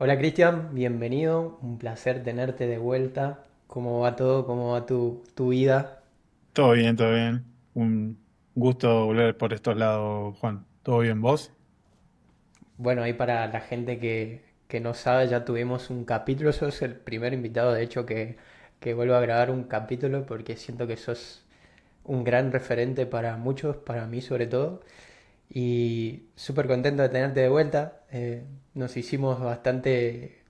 Hola Cristian, bienvenido, un placer tenerte de vuelta. ¿Cómo va todo? ¿Cómo va tu vida? Todo bien, todo bien. Un gusto volver por estos lados, Juan. ¿Todo bien vos? Bueno, ahí para la gente que no sabe, ya tuvimos un capítulo, sos el primer invitado, de hecho, que vuelvo a grabar un capítulo porque siento que sos un gran referente para muchos, para mí sobre todo, y súper contento de tenerte de vuelta. Nos hicimos bastante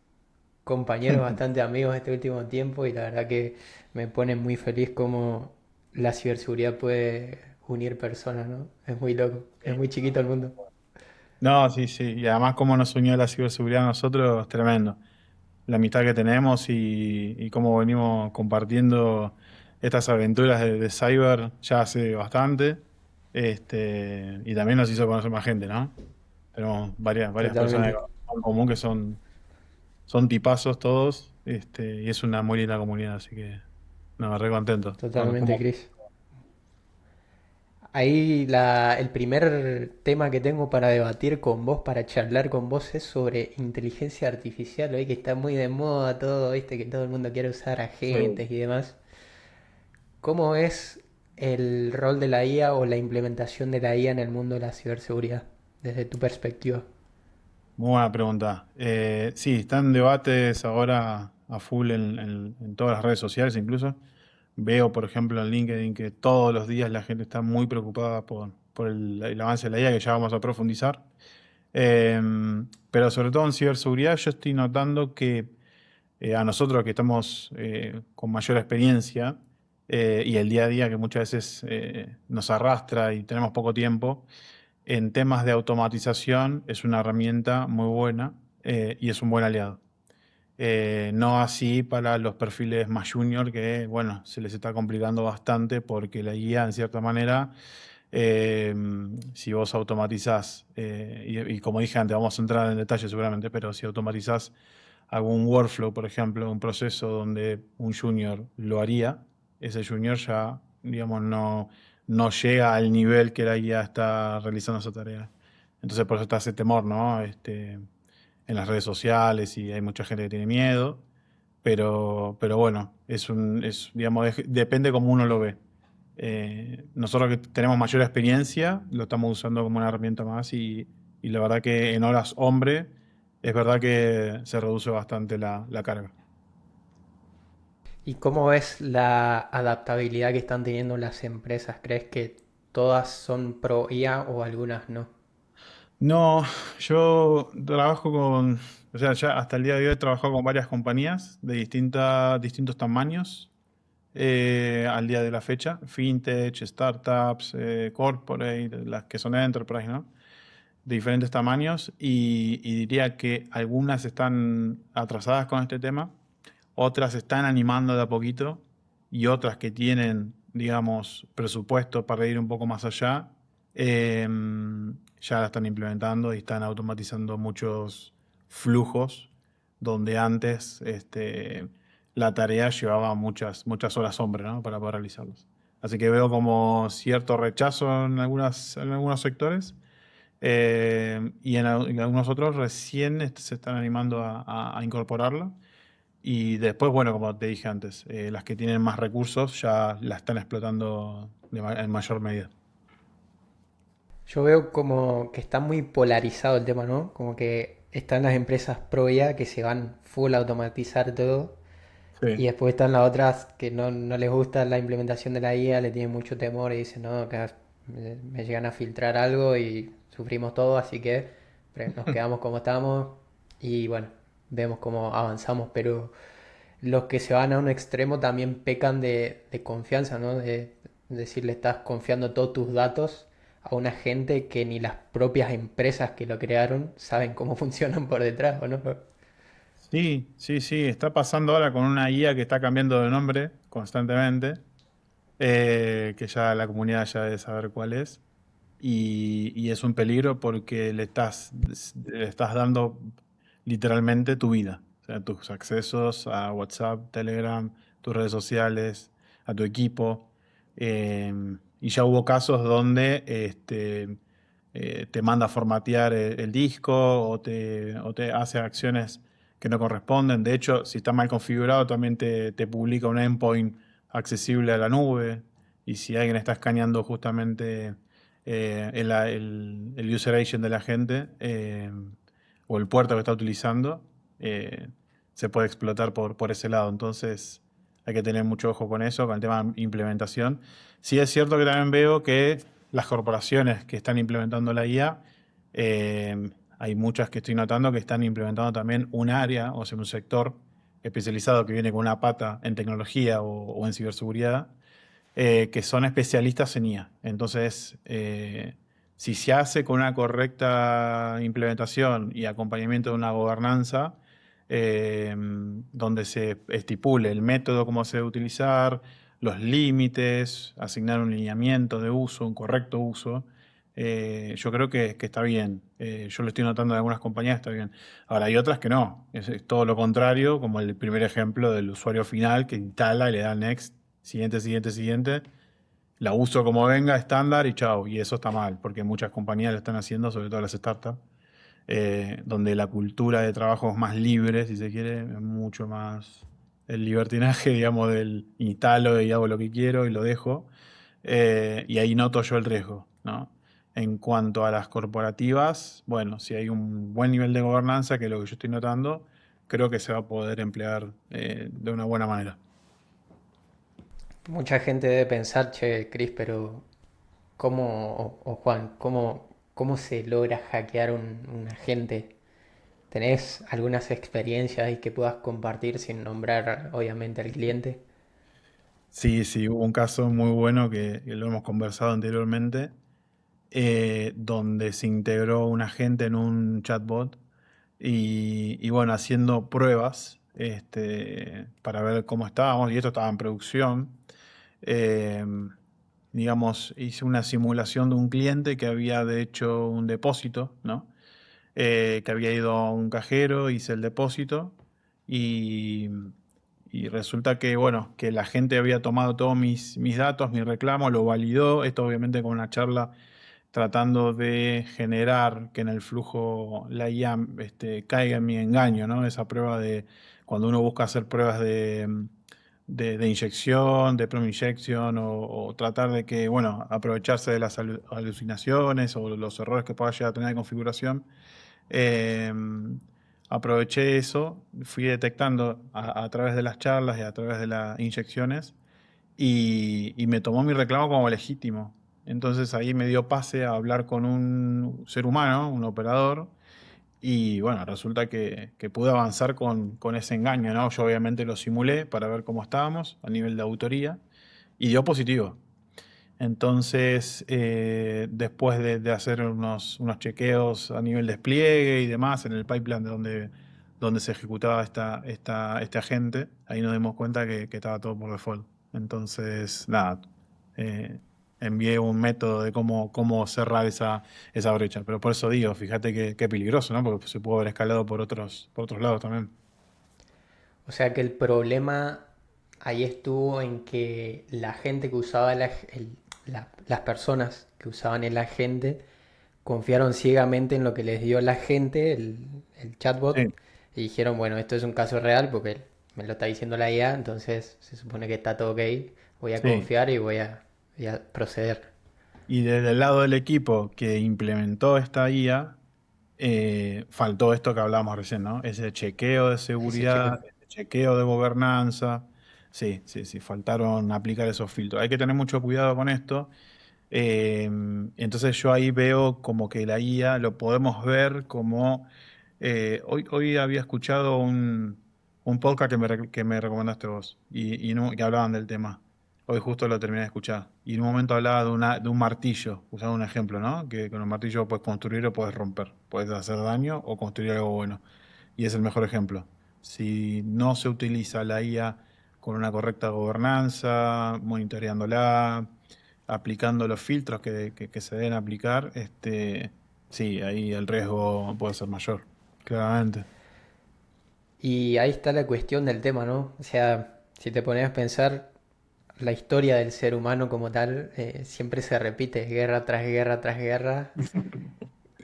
compañeros, bastante amigos este último tiempo y la verdad que me pone muy feliz cómo la ciberseguridad puede unir personas, ¿no? Es muy loco, es muy chiquito el mundo. No, sí, sí. Y además cómo nos unió la ciberseguridad a nosotros, tremendo. La amistad que tenemos y cómo venimos compartiendo estas aventuras de cyber ya hace bastante. Y también nos hizo conocer más gente, ¿no? Tenemos varias personas Totalmente, en común que son tipazos todos, y es una muy linda comunidad, así que no, re contento. totalmente, Chris. Ahí el primer tema que tengo para debatir con vos, para charlar con vos, es sobre inteligencia artificial, hoy que está muy de moda todo, viste, que todo el mundo quiere usar Sí. agentes y demás. ¿Cómo es el rol de la IA o la implementación de la IA en el mundo de la ciberseguridad, desde tu perspectiva? Muy buena pregunta. Sí, están debates ahora a full en todas las redes sociales incluso. Veo, por ejemplo, en LinkedIn que todos los días la gente está muy preocupada por el avance de la IA, que ya vamos a profundizar. Eh, pero sobre todo en ciberseguridad yo estoy notando que a nosotros que estamos con mayor experiencia y el día a día que muchas veces nos arrastra y tenemos poco tiempo, en temas de automatización es una herramienta muy buena y es un buen aliado. No así para los perfiles más junior que, bueno, se les está complicando bastante porque la guía, en cierta manera, eh, si vos automatizás, y como dije antes, vamos a entrar en detalle seguramente, pero si automatizás algún workflow, por ejemplo, un proceso donde un junior lo haría, ese junior ya, digamos, no llega al nivel que la guía está realizando esa tarea. Entonces por eso está ese temor, ¿no? En las redes sociales y hay mucha gente que tiene miedo, pero bueno, digamos, depende cómo uno lo ve. Nosotros que tenemos mayor experiencia, lo estamos usando como una herramienta más y la verdad que en horas hombre es verdad que se reduce bastante la carga. ¿Y cómo ves la adaptabilidad que están teniendo las empresas? ¿Crees que todas son pro IA o algunas no? No, yo trabajo o sea, ya hasta el día de hoy he trabajado con varias compañías de distintos tamaños al día de la fecha, fintech, startups, corporate, las que son enterprise, ¿no? De diferentes tamaños y diría que algunas están atrasadas con este tema, otras están animando de a poquito y otras que tienen, digamos, presupuesto para ir un poco más allá, eh, ya la están implementando y están automatizando muchos flujos donde antes la tarea llevaba muchas horas hombre, ¿no? Para poder realizarlos. Así que veo como cierto rechazo en algunos sectores y en algunos otros recién se están animando a incorporarlo. Y después, bueno, como te dije antes, las que tienen más recursos ya la están explotando en mayor medida. Yo veo como que está muy polarizado el tema, ¿no? Como que están las empresas pro IA que se van full a automatizar todo y Sí. después están las otras que no les gusta la implementación de la IA, le tienen mucho temor y dicen, no, que me llegan a filtrar algo y sufrimos todo, así que nos quedamos como estamos y bueno, vemos cómo avanzamos, pero los que se van a un extremo también pecan de confianza, ¿no? De decir, le estás confiando todos tus datos a una gente que ni las propias empresas que lo crearon saben cómo funcionan por detrás, ¿o no? Sí, sí, sí, está pasando ahora con una IA que está cambiando de nombre constantemente, que ya la comunidad ya debe saber cuál es, y es un peligro porque le estás dando literalmente tu vida, o sea, tus accesos a WhatsApp, Telegram, tus redes sociales, a tu equipo, eh, y ya hubo casos donde te manda a formatear el disco o te hace acciones que no corresponden. De hecho, si está mal configurado, también te publica un endpoint accesible a la nube. Y si alguien está escaneando justamente el user agent de la gente o el puerto que está utilizando, eh, se puede explotar por ese lado. Entonces hay que tener mucho ojo con eso, con el tema de implementación. Sí es cierto que también veo que las corporaciones que están implementando la IA, hay muchas que estoy notando que están implementando también un área, o sea, un sector especializado que viene con una pata en tecnología o en ciberseguridad, que son especialistas en IA. Entonces, si se hace con una correcta implementación y acompañamiento de una gobernanza, donde se estipule el método, cómo se debe utilizar, los límites, asignar un lineamiento de uso, un correcto uso, yo creo que está bien. Yo lo estoy notando en algunas compañías, está bien. Ahora, hay otras que no. Es todo lo contrario, como el primer ejemplo del usuario final que instala y le da next, siguiente, siguiente, siguiente. La uso como venga, estándar y chao. Y eso está mal, porque muchas compañías lo están haciendo, sobre todo las startups, donde la cultura de trabajo es más libre, si se quiere, es mucho más el libertinaje, digamos, del instalo y hago lo que quiero y lo dejo. Y ahí noto yo el riesgo, ¿no? En cuanto a las corporativas, bueno, si hay un buen nivel de gobernanza, que es lo que yo estoy notando, creo que se va a poder emplear de una buena manera. Mucha gente debe pensar, che, Chris, pero ¿cómo, o Juan, cómo se logra hackear un agente? ¿Tenés algunas experiencias y que puedas compartir sin nombrar, obviamente, al cliente? Sí, sí, hubo un caso muy bueno que lo hemos conversado anteriormente, donde se integró un agente en un chatbot y bueno, haciendo pruebas para ver cómo estábamos, y esto estaba en producción. eh, digamos, hice una simulación de un cliente que había de hecho un depósito, ¿no? Que había ido a un cajero, hice el depósito y, y resulta que, bueno, que la gente había tomado todos mis datos, mi reclamo, lo validó, esto obviamente con una charla tratando de generar que en el flujo la IA caiga en mi engaño, ¿no? Esa prueba de cuando uno busca hacer pruebas de inyección, de prom injection o tratar de que, bueno, aprovecharse de las alucinaciones o los errores que pueda llegar a tener de configuración. eh, Aproveché eso, fui detectando a través de las charlas y a través de las inyecciones y me tomó mi reclamo como legítimo. Entonces ahí me dio pase a hablar con un ser humano, un operador, y bueno, resulta que pude avanzar con ese engaño, ¿no? Yo obviamente lo simulé para ver cómo estábamos a nivel de autoría y dio positivo. Entonces, después de hacer unos chequeos a nivel despliegue y demás en el pipeline donde se ejecutaba este agente, ahí nos dimos cuenta que estaba todo por default. Entonces, nada, eh, envié un método de cómo cerrar esa brecha. Pero por eso digo, fíjate qué peligroso, ¿no? Porque se puede haber escalado por otros lados también. O sea que el problema ahí estuvo en que la gente que usaba las personas que usaban el agente confiaron ciegamente en lo que les dio la gente, el chatbot, Sí, y dijeron, bueno, esto es un caso real porque me lo está diciendo la IA, entonces se supone que está todo ok, voy a sí. confiar y voy a proceder. Y desde el lado del equipo que implementó esta IA, faltó esto que hablábamos recién, ¿no? Ese chequeo de Ese chequeo. seguridad, ese chequeo de gobernanza. Sí, sí, sí, faltaron aplicar esos filtros. Hay que tener mucho cuidado con esto. Entonces yo ahí veo como que la IA lo podemos ver como... hoy había escuchado un podcast que me recomendaste vos que hablaban del tema. Hoy justo lo terminé de escuchar. Y en un momento hablaba de un martillo, usando un ejemplo, ¿no? Que con un martillo puedes construir o puedes romper. Puedes hacer daño o construir algo bueno. Y es el mejor ejemplo. Si no se utiliza la IA con una correcta gobernanza, monitoreándola, aplicando los filtros que se deben aplicar, sí, ahí el riesgo puede ser mayor, claramente. Y ahí está la cuestión del tema, ¿no? O sea, si te pones a pensar, la historia del ser humano como tal siempre se repite, guerra tras guerra tras guerra.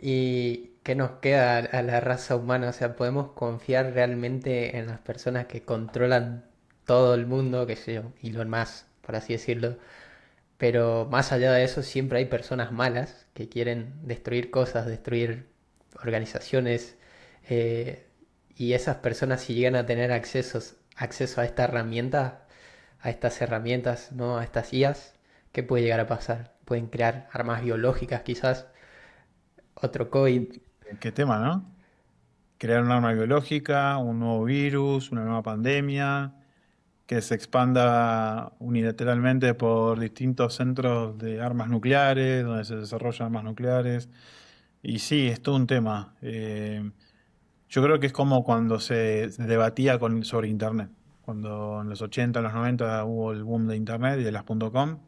Y ¿qué nos queda a la raza humana? O sea, ¿podemos confiar realmente en las personas que controlan todo el mundo, qué sé yo, Elon Musk, por así decirlo? Pero más allá de eso, siempre hay personas malas que quieren destruir cosas, destruir organizaciones. eh, y esas personas, si llegan a tener acceso a esta herramienta, a estas herramientas, ¿no? A estas IAs, ¿qué puede llegar a pasar? Pueden crear armas biológicas, quizás, otro COVID. ¿Qué tema, no? Crear un arma biológica, un nuevo virus, una nueva pandemia, que se expanda unilateralmente por distintos centros de armas nucleares, donde se desarrollan armas nucleares. Y sí, es todo un tema. Yo creo que es como cuando se debatía sobre Internet. Cuando en los 80, en los 90 hubo el boom de Internet y de las .com,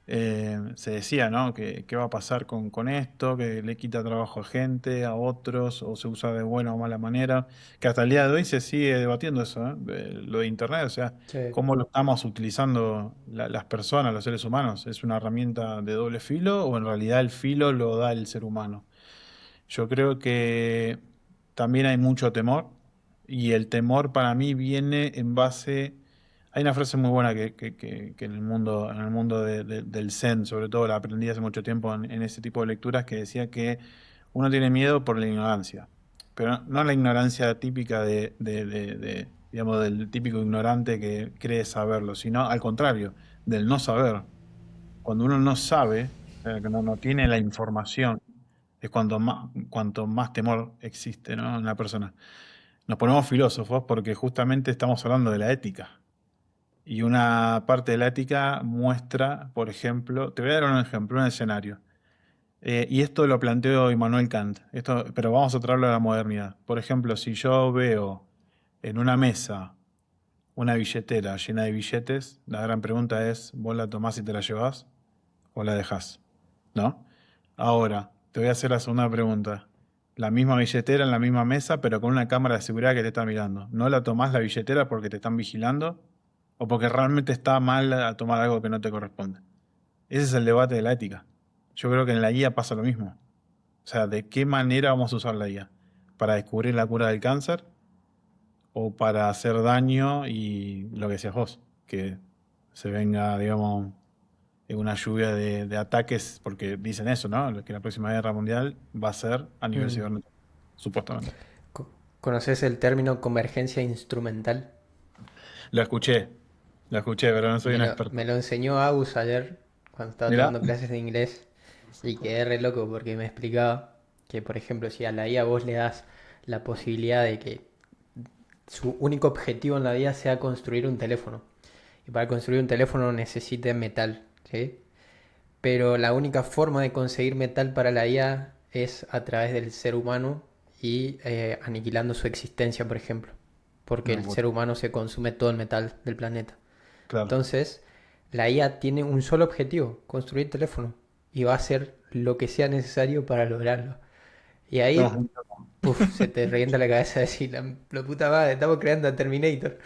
se decía, ¿no? Que qué va a pasar con esto, que le quita trabajo a gente, a otros, o se usa de buena o mala manera, que hasta el día de hoy se sigue debatiendo eso, ¿eh? Lo de Internet, o sea, Sí. cómo lo estamos utilizando las personas, los seres humanos. ¿Es una herramienta de doble filo o en realidad el filo lo da el ser humano? Yo creo que también hay mucho temor y el temor para mí viene en base. Hay una frase muy buena que en el mundo del Zen, sobre todo la aprendí hace mucho tiempo en ese tipo de lecturas, que decía que uno tiene miedo por la ignorancia, pero no la ignorancia típica digamos, del típico ignorante que cree saberlo, sino al contrario, del no saber. Cuando uno no sabe, que no tiene la información, es cuanto más temor existe, ¿no? En la persona. Nos ponemos filósofos porque justamente estamos hablando de la ética. Y una parte de la ética muestra, por ejemplo, te voy a dar un ejemplo, un escenario. Y esto lo planteó Immanuel Kant, pero vamos a traerlo a la modernidad. Por ejemplo, si yo veo en una mesa una billetera llena de billetes, la gran pregunta es, ¿vos la tomás y te la llevás o la dejás? ¿No? Ahora, te voy a hacer la segunda pregunta. La misma billetera en la misma mesa, pero con una cámara de seguridad que te está mirando. ¿No la tomás la billetera porque te están vigilando o porque realmente está mal a tomar algo que no te corresponde? Ese es el debate de la ética. Yo creo que en la guía pasa lo mismo. O sea, ¿de qué manera vamos a usar la guía? ¿Para descubrir la cura del cáncer o para hacer daño y lo que decías vos? Que se venga, digamos, una lluvia de ataques, porque dicen eso, ¿no? Que la próxima guerra mundial va a ser a nivel Mm. cibernético, supuestamente. ¿Conoces el término convergencia instrumental? Lo escuché, lo escuché, pero no soy Me un lo, experto. me lo enseñó Agus ayer cuando estaba Mirá, tomando clases de inglés y quedé re loco porque me explicaba que, por ejemplo, si a la IA vos le das la posibilidad de que su único objetivo en la vida sea construir un teléfono, y para construir un teléfono necesite metal, ¿sí? Pero la única forma de conseguir metal para la IA es a través del ser humano y aniquilando su existencia, por ejemplo, porque no, el ser humano se consume todo el metal del planeta. claro. Entonces, la IA tiene un solo objetivo, construir teléfono, y va a hacer lo que sea necesario para lograrlo. Y Estamos ahí, muy locos. puf, se te revienta la cabeza decir, la puta madre, estamos creando a Terminator,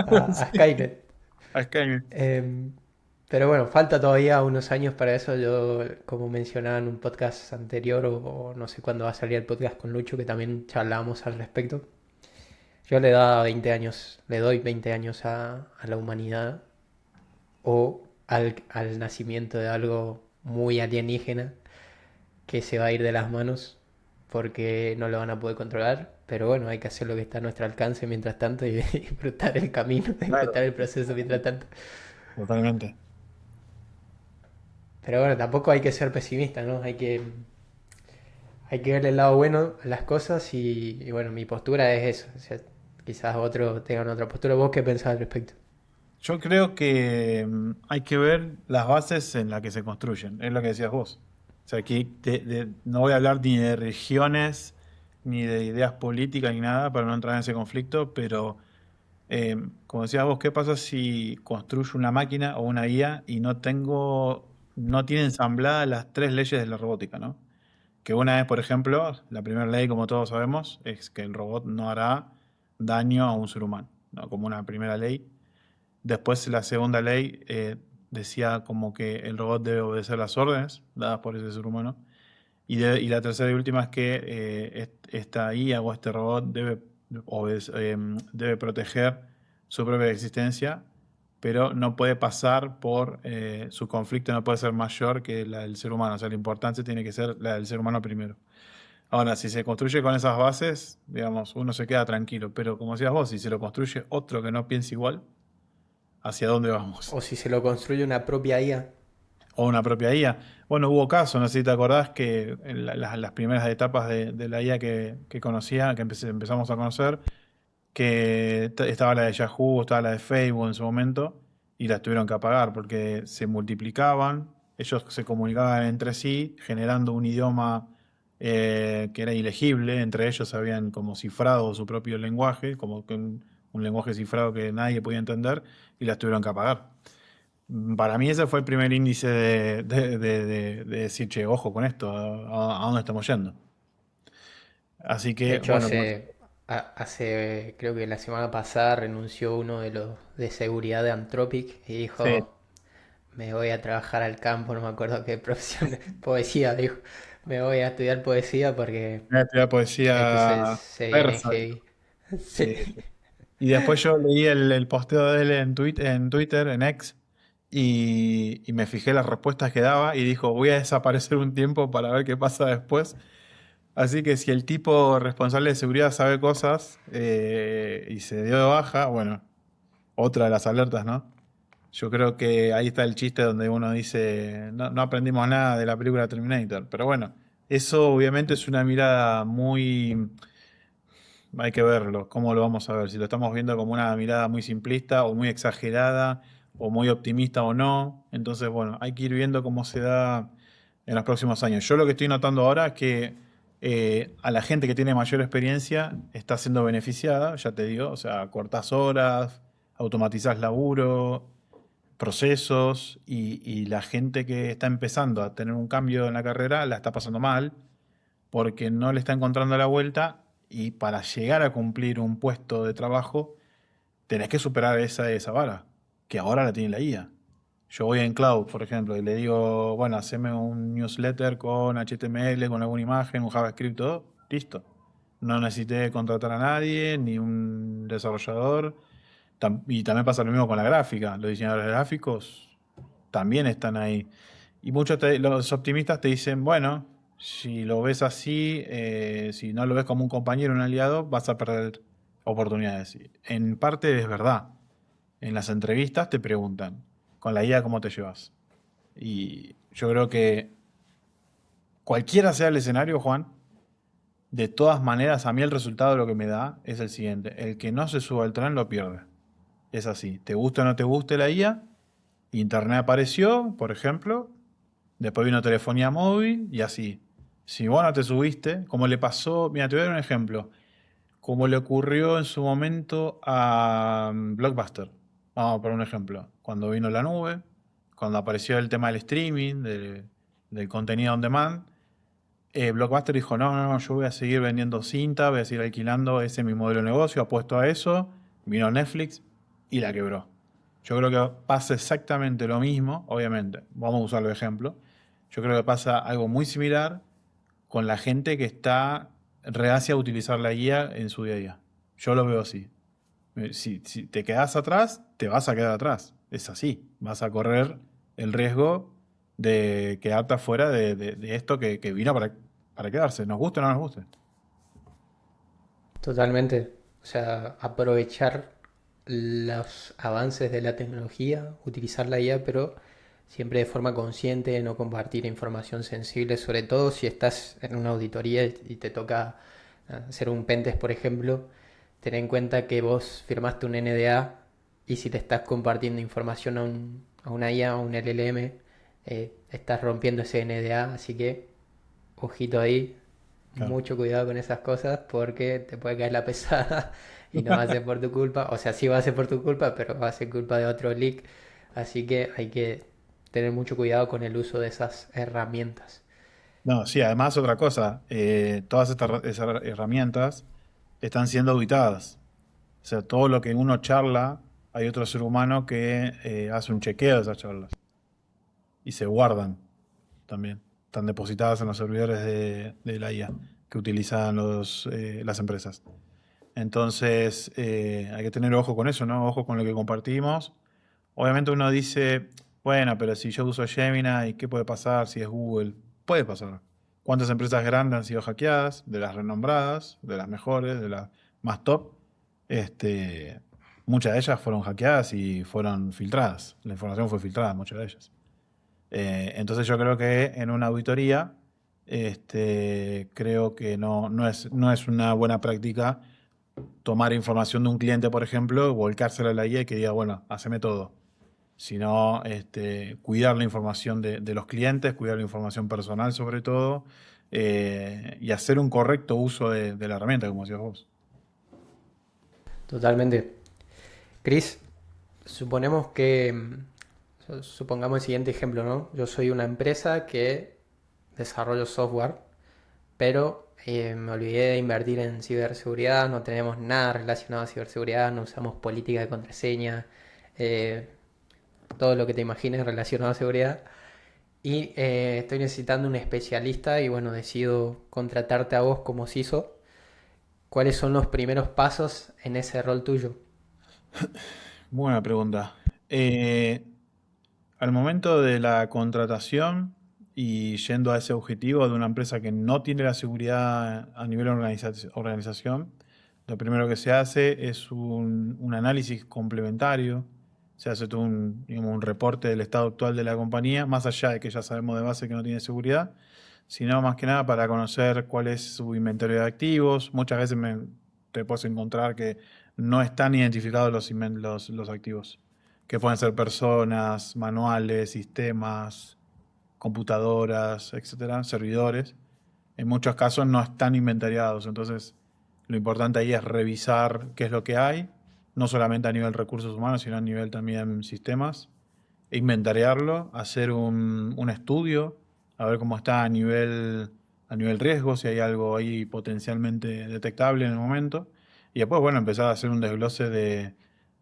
a Sí, Skynet. acá hay- Em, pero bueno, falta todavía unos años para eso. Yo, como mencionaba en un podcast anterior, o no sé cuándo va a salir el podcast con Lucho, que también charlábamos al respecto. Yo le da 20 años, le doy 20 años a la humanidad o al nacimiento de algo muy alienígena que se va a ir de las manos porque no lo van a poder controlar. Pero bueno, hay que hacer lo que está a nuestro alcance mientras tanto y disfrutar el camino, disfrutar Claro, el proceso mientras tanto. totalmente. Pero bueno, tampoco hay que ser pesimista, ¿no? Hay que ver el lado bueno a las cosas y bueno, mi postura es eso. O sea, quizás otros tengan otra postura. ¿Vos qué pensás al respecto? Yo creo que hay que ver las bases en las que se construyen, es lo que decías vos. O sea, aquí no voy a hablar ni de regiones, ni de ideas políticas, ni nada, para no entrar en ese conflicto, pero como decías vos, ¿qué pasa si construyo una máquina o una IA y no tiene ensambladas las tres leyes de la robótica, ¿no? Que una es, por ejemplo, la primera ley, como todos sabemos, es que el robot no hará daño a un ser humano, ¿no? Como una primera ley. Después la segunda ley decía como que el robot debe obedecer las órdenes dadas por ese ser humano. Y la tercera y última es que esta IA o este robot debe proteger su propia existencia, pero no puede pasar por su conflicto, no puede ser mayor que la del ser humano. O sea, la importancia tiene que ser la del ser humano primero. Ahora, si se construye con esas bases, digamos, uno se queda tranquilo. Pero como decías vos, si se lo construye otro que no piense igual, ¿hacia dónde vamos? O si se lo construye una propia IA. O una propia IA. Bueno, hubo casos, no sé si te acordás, que en las primeras etapas de la IA que conocía, que empezamos a conocer, que estaba la de Yahoo, estaba la de Facebook en su momento, y las tuvieron que apagar porque se multiplicaban, ellos se comunicaban entre sí, generando un idioma que era ilegible, entre ellos habían como cifrado su propio lenguaje, como que un lenguaje cifrado que nadie podía entender, y las tuvieron que apagar. Para mí ese fue el primer índice de decir, che, ojo con esto, a dónde estamos yendo. Así De que, hecho, bueno, creo que la semana pasada renunció uno de los de seguridad de Anthropic y sí, dijo, me voy a trabajar al campo, no me acuerdo qué profesión, poesía, dijo, me voy a estudiar poesía porque voy a estudiar esto poesía se viene persa. heavy. Sí. Sí. Y después yo leí el posteo de él en Twitter, en X, y me fijé las respuestas que daba y dijo, voy a desaparecer un tiempo para ver qué pasa después. Así que si el tipo responsable de seguridad sabe cosas y se dio de baja, bueno, otra de las alertas, ¿no? Yo creo que ahí está el chiste donde uno dice, no, no aprendimos nada de la película Terminator. Pero bueno, eso obviamente es una mirada muy... Hay que verlo, cómo lo vamos a ver, si lo estamos viendo como una mirada muy simplista o muy exagerada o muy optimista o no. Entonces, bueno, hay que ir viendo cómo se da en los próximos años. Yo lo que estoy notando ahora es que a la gente que tiene mayor experiencia está siendo beneficiada, ya te digo, o sea, cortás horas, automatizás laburo, procesos y la gente que está empezando a tener un cambio en la carrera la está pasando mal porque no le está encontrando la vuelta y para llegar a cumplir un puesto de trabajo tenés que superar esa vara, que ahora la tiene la IA. Yo voy en Cloud, por ejemplo, y le digo, bueno, haceme un newsletter con HTML, con alguna imagen, un JavaScript, todo, listo. No necesité contratar a nadie, ni un desarrollador. Y también pasa lo mismo con la gráfica. Los diseñadores gráficos también están ahí. Y muchos los optimistas te dicen, bueno, si lo ves así, si no lo ves como un compañero, un aliado, vas a perder oportunidades. En parte es verdad. En las entrevistas te preguntan, con la IA, ¿cómo te llevas? Y yo creo que cualquiera sea el escenario, Juan, de todas maneras, a mí el resultado lo que me da es el siguiente. El que no se suba al tren lo pierde. Es así. Te guste o no te guste la IA, Internet apareció, por ejemplo, después vino telefonía móvil y así. Si vos no te subiste, como le pasó, mira, te voy a dar un ejemplo, como le ocurrió en su momento a Blockbuster. Vamos a poner un ejemplo. Cuando vino la nube, cuando apareció el tema del streaming, del contenido on demand, Blockbuster dijo, no, no, no, yo voy a seguir vendiendo cinta, voy a seguir alquilando, ese es mi modelo de negocio, apuesto a eso. Vino Netflix y la quebró. Yo creo que pasa exactamente lo mismo, obviamente, vamos a usarlo de ejemplo. Yo creo que pasa algo muy similar con la gente que está reacia a utilizar la guía en su día a día. Yo lo veo así. Si te quedas atrás, te vas a quedar atrás. Es así. Vas a correr el riesgo de quedarte afuera de esto que vino para quedarse. Nos guste o no nos guste. Totalmente. O sea, aprovechar los avances de la tecnología, utilizar la IA, pero siempre de forma consciente, no compartir información sensible, sobre todo si estás en una auditoría y te toca hacer un pentest, por ejemplo, ten en cuenta que vos firmaste un NDA y si te estás compartiendo información a una IA o un LLM, estás rompiendo ese NDA, así que ojito ahí, Claro. mucho cuidado con esas cosas porque te puede caer la pesada y no va a ser por tu culpa. O sea, sí va a ser por tu culpa, pero va a ser culpa de otro leak. Así que hay que tener mucho cuidado con el uso de esas herramientas. No, sí, además otra cosa, todas esas herramientas están siendo auditadas. O sea, todo lo que uno charla, hay otro ser humano que hace un chequeo de esas charlas y se guardan también. están depositadas en los servidores de la IA que utilizan las empresas. Entonces, hay que tener ojo con eso, ¿no? Ojo con lo que compartimos. Obviamente uno dice, bueno, pero si yo uso Gemini, ¿qué puede pasar si es Google? Puede pasar. ¿Cuántas empresas grandes han sido hackeadas? De las renombradas, de las mejores, de las más top. Este, muchas de ellas fueron hackeadas y fueron filtradas. La información fue filtrada, muchas de ellas. Entonces yo creo que en una auditoría, creo que no es una buena práctica tomar información de un cliente, por ejemplo, volcársela a la IA y que diga, bueno, haceme todo. Sino cuidar la información de los clientes, cuidar la información personal sobre todo, y hacer un correcto uso de la herramienta, como decías vos. Totalmente. Chris, suponemos que, supongamos el siguiente ejemplo, ¿no? Yo soy una empresa que desarrollo software, pero me olvidé de invertir en ciberseguridad, no tenemos nada relacionado a ciberseguridad, no usamos política de contraseña, eh, todo lo que te imagines relacionado a seguridad. Y estoy necesitando un especialista y bueno, decido contratarte a vos como CISO. ¿Cuáles son los primeros pasos en ese rol tuyo? Buena pregunta. Eh, Al momento de la contratación y yendo a ese objetivo de una empresa que no tiene la seguridad a nivel organización, lo primero que se hace es un análisis complementario. Se hace todo digamos, un reporte del estado actual de la compañía, más allá de que ya sabemos de base que no tiene seguridad, sino más que nada para conocer cuál es su inventario de activos. Muchas veces te puedes encontrar que no están identificados los activos, que pueden ser personas, manuales, sistemas, computadoras, etcétera, servidores. En muchos casos no están inventariados, entonces lo importante ahí es revisar qué es lo que hay, no solamente a nivel recursos humanos, sino a nivel también sistemas, e inventariarlo, hacer un estudio, a ver cómo está a nivel riesgo, si hay algo ahí potencialmente detectable en el momento, y después, bueno, empezar a hacer un desglose de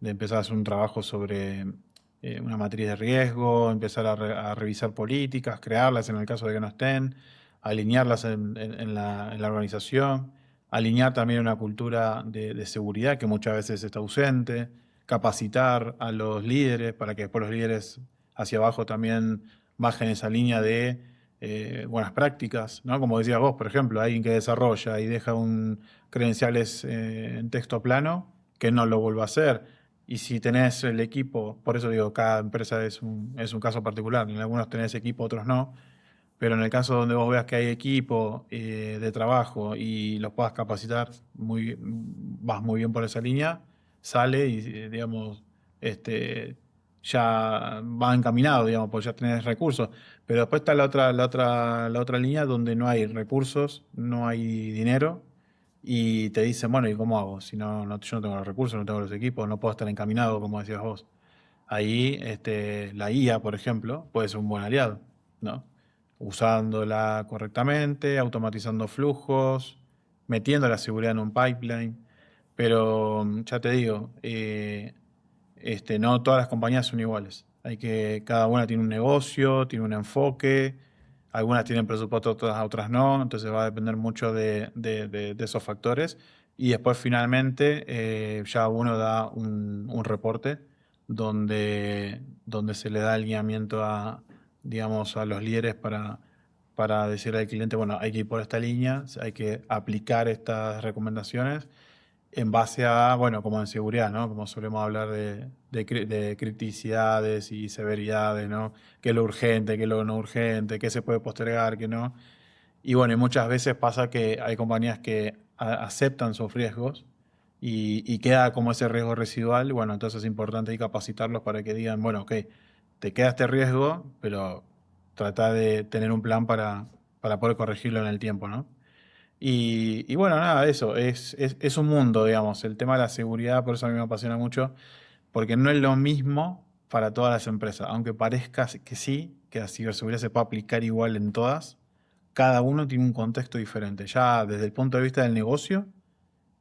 empezar a hacer un trabajo sobre una matriz de riesgo, empezar a revisar políticas, crearlas en el caso de que no estén, alinearlas en la organización, alinear también una cultura de seguridad que muchas veces está ausente, capacitar a los líderes para que después los líderes hacia abajo también bajen esa línea de buenas prácticas, ¿no? Como decías vos, por ejemplo, alguien que desarrolla y deja un credenciales en texto plano, que no lo vuelva a hacer. Y si tenés el equipo, por eso digo, cada empresa es un caso particular, en algunos tenés equipo, otros no, pero en el caso donde vos veas que hay equipo de trabajo y los puedas capacitar, vas muy bien por esa línea, sale y, digamos, este, ya va encaminado, digamos, pues ya tenés recursos. Pero después está la otra línea donde no hay recursos, no hay dinero y te dicen, bueno, ¿y cómo hago? Si yo no tengo los recursos, no tengo los equipos, no puedo estar encaminado, como decías vos. Ahí, la IA, por ejemplo, puede ser un buen aliado, ¿no? Usándola correctamente, automatizando flujos, metiendo la seguridad en un pipeline. Pero ya te digo, no todas las compañías son iguales. Cada una tiene un negocio, tiene un enfoque, algunas tienen presupuesto, otras no, entonces va a depender mucho de esos factores. Y después finalmente ya uno da un reporte donde se le da alineamiento digamos, a los líderes para decirle al cliente, bueno, hay que ir por esta línea, hay que aplicar estas recomendaciones en base a, bueno, como en seguridad, ¿no? Como solemos hablar de criticidades y severidades, ¿no? ¿Qué es lo urgente, qué es lo no urgente, qué se puede postergar, qué no? Y bueno, y muchas veces pasa que hay compañías que aceptan sus riesgos y queda como ese riesgo residual. Bueno, entonces es importante ahí capacitarlos para que digan, bueno, ok, te queda este riesgo, pero trata de tener un plan para poder corregirlo en el tiempo, ¿no? Y bueno, nada, eso, es un mundo, digamos, el tema de la seguridad, por eso a mí me apasiona mucho, porque no es lo mismo para todas las empresas, aunque parezca que sí, que la ciberseguridad se puede aplicar igual en todas, cada uno tiene un contexto diferente. Ya desde el punto de vista del negocio,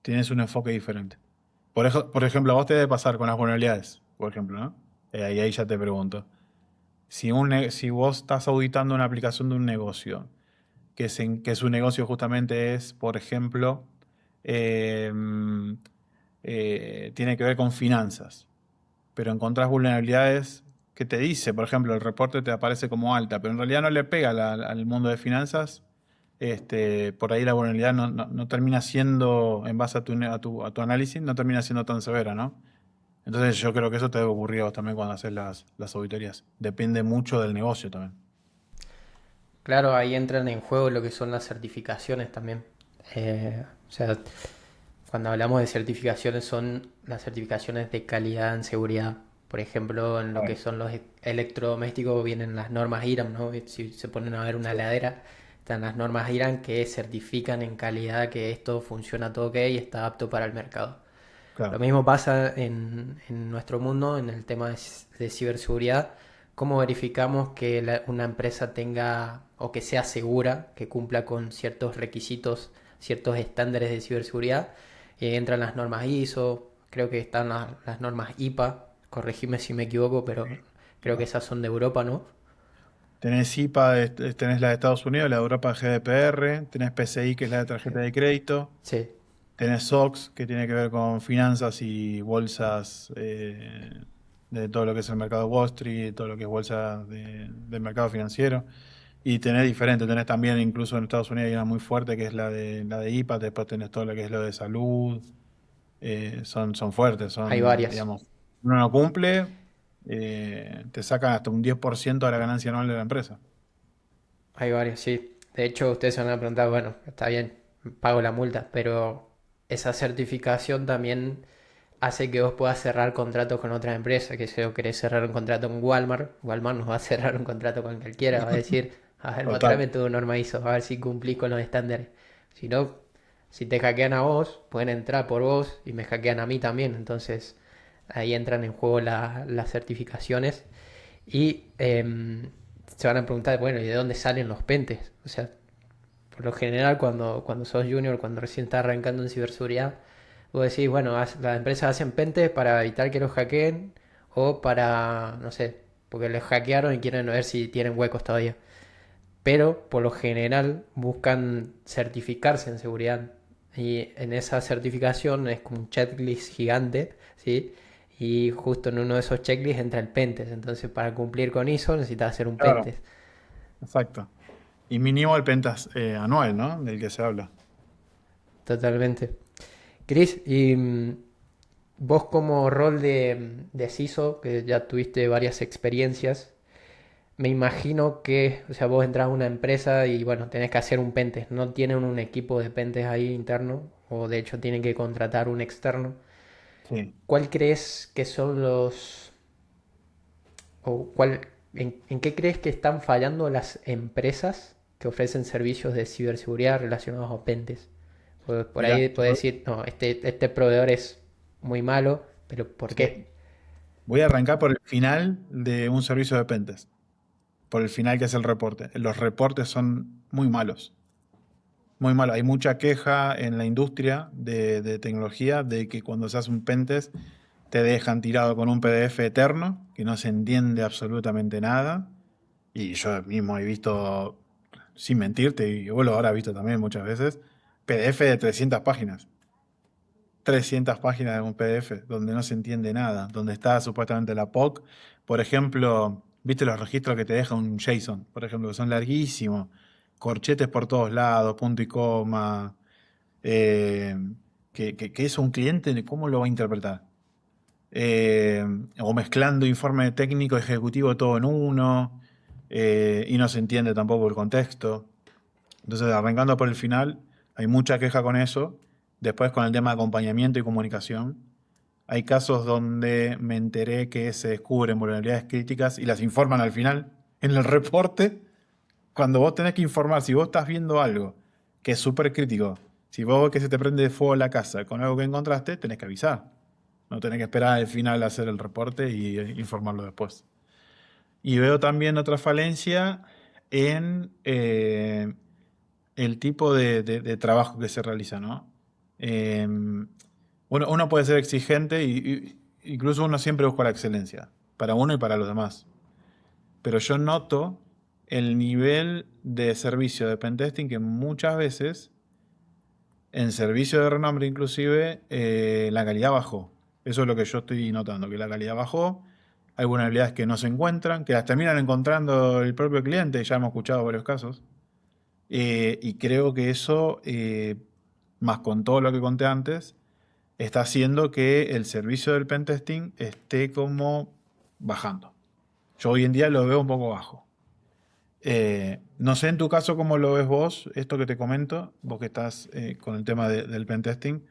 tienes un enfoque diferente. Por ejemplo, a vos te debe pasar con las vulnerabilidades, por ejemplo, ¿no? Y ahí ya te pregunto. Si vos estás auditando una aplicación de un negocio, que su negocio justamente es, por ejemplo, eh, tiene que ver con finanzas, pero encontrás vulnerabilidades que te dice, por ejemplo, el reporte te aparece como alta, pero en realidad no le pega al mundo de finanzas. Por ahí la vulnerabilidad no termina siendo, en base a tu análisis, no termina siendo tan severa, ¿no? Entonces yo creo que eso te debe ocurrir a vos también cuando haces las auditorías. Depende mucho del negocio también. Claro, ahí entran en juego lo que son las certificaciones también. O sea, cuando hablamos de certificaciones son las certificaciones de calidad en seguridad. Por ejemplo, en lo que Claro. son los electrodomésticos vienen las normas IRAM, ¿no? Si se ponen a ver una Sí. heladera, están las normas IRAM que certifican en calidad que esto funciona todo ok y está apto para el mercado. Lo Claro. mismo pasa en nuestro mundo, en el tema de ciberseguridad. ¿Cómo verificamos que una empresa tenga o que sea segura, que cumpla con ciertos requisitos, ciertos estándares de ciberseguridad? Entran las normas ISO, creo que están las normas IPA, corregime si me equivoco, pero creo que Va. esas son de Europa, ¿no? Tenés IPA, tenés la de Estados Unidos, la de Europa GDPR, tenés PCI, que es la de tarjeta de crédito, Sí, tenés SOX, que tiene que ver con finanzas y bolsas, de todo lo que es el mercado de Wall Street, todo lo que es bolsa del mercado financiero. Y tenés diferente, tenés también incluso en Estados Unidos hay una muy fuerte que es la de IPA, después tenés todo lo que es lo de salud, son fuertes, hay son, varias. digamos, uno no cumple, te sacan hasta un 10% de la ganancia anual de la empresa. Hay varios, sí. De hecho, ustedes se van a preguntar, bueno, está bien, pago la multa, pero esa certificación también hace que vos puedas cerrar contratos con otras empresas, que si vos querés cerrar un contrato con Walmart, Walmart nos va a cerrar un contrato con cualquiera, va a decir, a ver, Total. mostrame tu norma ISO, a ver si cumplís con los estándares. Si no, si te hackean a vos, pueden entrar por vos y me hackean a mí también, entonces ahí entran en juego las certificaciones y se van a preguntar, bueno, ¿y de dónde salen los pentes? O sea, por lo general cuando sos junior, cuando recién estás arrancando en ciberseguridad, vos decís, bueno, las empresas hacen pentes para evitar que los hackeen o para, no sé, porque les hackearon y quieren ver si tienen huecos todavía. Pero por lo general buscan certificarse en seguridad. Y en esa certificación es como un checklist gigante, ¿sí? Y justo en uno de esos checklists entra el pentest. Entonces, para cumplir con ISO necesitas hacer un Claro, pentest. exacto. Y mínimo el pentas anual, ¿no? Del que se habla. Totalmente. Chris, y vos como rol de CISO, que ya tuviste varias experiencias, me imagino que, o sea, vos entras a una empresa y bueno, tenés que hacer un pentest. No tienen un equipo de pentest ahí interno, o de hecho tienen que contratar un externo. Sí. ¿Cuál crees que son los, o en qué crees que están fallando las empresas que ofrecen servicios de ciberseguridad relacionados a pentest? Por Mirá, ahí puedes decir, no, este proveedor es muy malo, pero ¿por sí. qué? Voy a arrancar por el final de un servicio de pentest. Por el final que es el reporte. Los reportes son muy malos. Muy malos. Hay mucha queja en la industria de tecnología de que cuando se hace un pentest te dejan tirado con un PDF eterno, que no se entiende absolutamente nada. Y yo mismo he visto, sin mentirte, y vos lo habrás visto también muchas veces, PDF de 300 páginas. 300 páginas de un PDF donde no se entiende nada, donde está supuestamente la POC. Por ejemplo, viste los registros que te deja un JSON, por ejemplo, que son larguísimos, corchetes por todos lados, punto y coma, eh, que eso un cliente, ¿cómo lo va a interpretar? Eh, o mezclando informe técnico ejecutivo todo en uno, y no se entiende tampoco el contexto. Entonces, arrancando por el final, hay mucha queja con eso. Después, con el tema de acompañamiento y comunicación, hay casos donde me enteré que se descubren vulnerabilidades críticas y las informan al final, en el reporte, cuando vos tenés que informar, si vos estás viendo algo que es súper crítico, si vos ves que se te prende fuego la casa con algo que encontraste, tenés que avisar. No tenés que esperar al final a hacer el reporte y informarlo después. Y veo también otra falencia en el tipo de trabajo que se realiza, ¿no? Eh, uno puede ser exigente y incluso uno siempre busca la excelencia, para uno y para los demás. pero yo noto el nivel de servicio de pentesting que muchas veces, en servicio de renombre inclusive, la calidad bajó. Eso es lo que yo estoy notando, que la calidad bajó. Hay vulnerabilidades que no se encuentran, que las terminan encontrando el propio cliente, ya hemos escuchado varios casos. Y creo que eso, más con todo lo que conté antes, está haciendo que el servicio del pentesting esté como bajando. Yo hoy en día lo veo un poco bajo. No sé en tu caso cómo lo ves vos, esto que te comento, vos que estás con el tema del pentesting,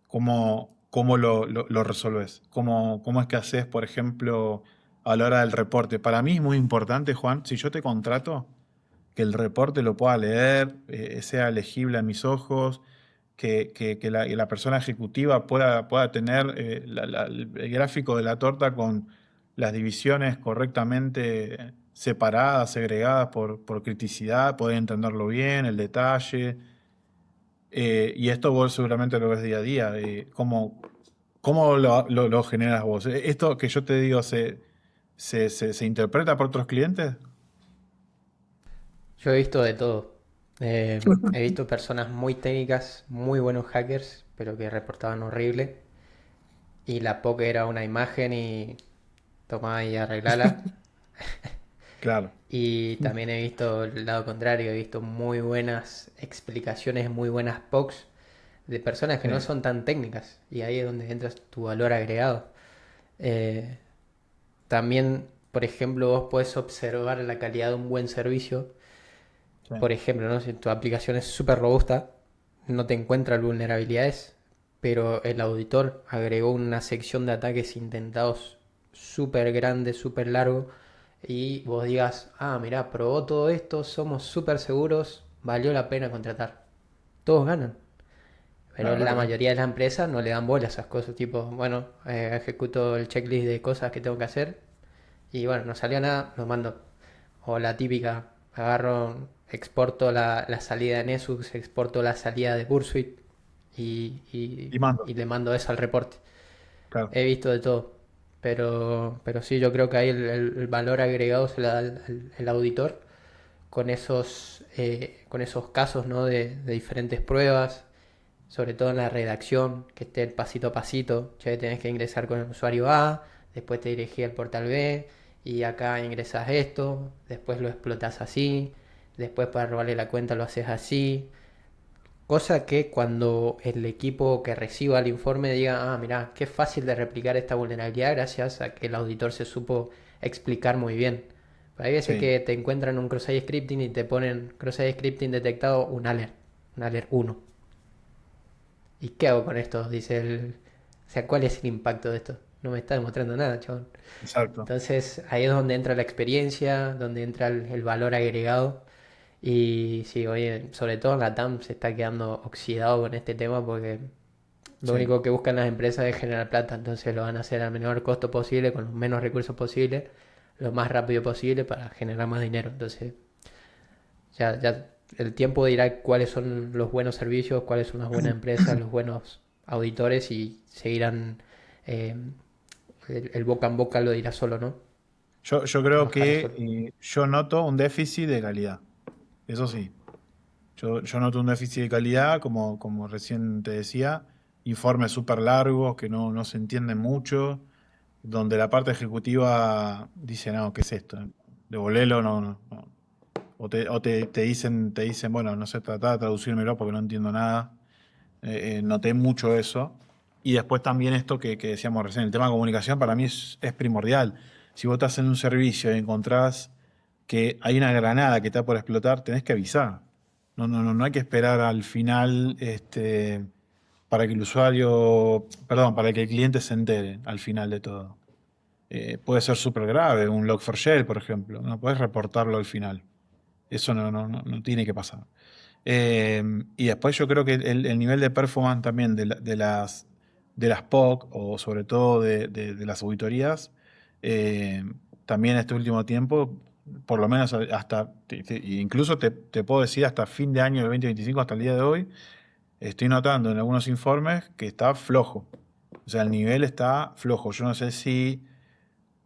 cómo lo resolves, cómo es que haces, por ejemplo, a la hora del reporte. Para mí es muy importante, Juan, si yo te contrato, que el reporte lo pueda leer, sea legible a mis ojos, que la persona ejecutiva pueda tener el gráfico de la torta con las divisiones correctamente separadas, segregadas por criticidad, poder entenderlo bien, el detalle. Y esto vos seguramente lo ves día a día. ¿Cómo lo generas vos? ¿Esto que yo te digo se interpreta por otros clientes? Yo he visto de todo. He visto personas muy técnicas, muy buenos hackers, pero que reportaban horrible. Y la POC era una imagen y tomá y arreglala. Claro. Y también he visto el lado contrario, he visto muy buenas explicaciones, muy buenas POCs de personas que no Sí, son tan técnicas. Y ahí es donde entra tu valor agregado. Eh, También, por ejemplo, vos podés observar la calidad de un buen servicio. sí, Por ejemplo, ¿no? Si tu aplicación es súper robusta, no te encuentra vulnerabilidades, pero el auditor agregó una sección de ataques intentados súper grande, súper largo, y vos digas, ah, mirá, probó todo esto, somos súper seguros, valió la pena contratar. Todos ganan. la Pero verdad la que sí. mayoría de las empresas no le dan bola a esas cosas, tipo, bueno, ejecuto el checklist de cosas que tengo que hacer y bueno, no salió nada, lo mando. O la típica, agarro, exporto la salida de Nessus, exporto la salida de Bursuit Y mando, y le mando eso al reporte. claro. He visto de todo. Pero sí, yo creo que ahí el valor agregado se le da el auditor con esos casos, ¿no? De diferentes pruebas, sobre todo en la redacción, que esté el pasito a pasito. Che, tenés que ingresar con el usuario A, después te dirigí al portal B, y acá ingresas esto, después lo explotas así, después para robarle la cuenta lo haces así. Cosa que cuando el equipo que reciba el informe diga, ah, mira, qué fácil de replicar esta vulnerabilidad gracias a que el auditor se supo explicar muy bien. Pero hay veces Sí. que te encuentran un cross-site scripting y te ponen cross-site scripting detectado un alert uno. ¿Y qué hago con esto? Dice el... O sea, ¿cuál es el impacto de esto? No me está demostrando nada, chabón. Exacto. Entonces ahí es donde entra la experiencia, donde entra el valor agregado. Y sí, oye, sobre todo en la TAM se está quedando oxidado con este tema porque lo Sí. único que buscan las empresas es generar plata, entonces lo van a hacer al menor costo posible, con los menos recursos posible, lo más rápido posible para generar más dinero. Entonces ya el tiempo dirá cuáles son los buenos servicios, cuáles son las buenas empresas, los buenos auditores y seguirán, eh, el boca en boca lo dirá solo, ¿no? Yo creo Trabajará que solo. yo noto un déficit de calidad. Eso sí. Yo noto un déficit de calidad, como recién te decía, informes súper largos que no se entienden mucho, donde la parte ejecutiva dice, no, ¿qué es esto? Devolvelo, no. O te dicen, bueno, no sé, tratá de traducírmelo porque no entiendo nada. Noté mucho eso. Y después también esto que decíamos recién, el tema de comunicación para mí es primordial. Si vos estás en un servicio y encontrás que hay una granada que está por explotar, tenés que avisar. No hay que esperar al final para que el usuario, perdón, para que el cliente se entere al final de todo. Puede ser súper grave, un Log4j, por ejemplo. No podés reportarlo al final. Eso no tiene que pasar. Y después yo creo que el nivel de performance también de las POC o sobre todo de las auditorías, eh, también este último tiempo, por lo menos hasta, incluso te puedo decir hasta fin de año del 2025, hasta el día de hoy, estoy notando en algunos informes que está flojo. O sea, el nivel está flojo. Yo no sé si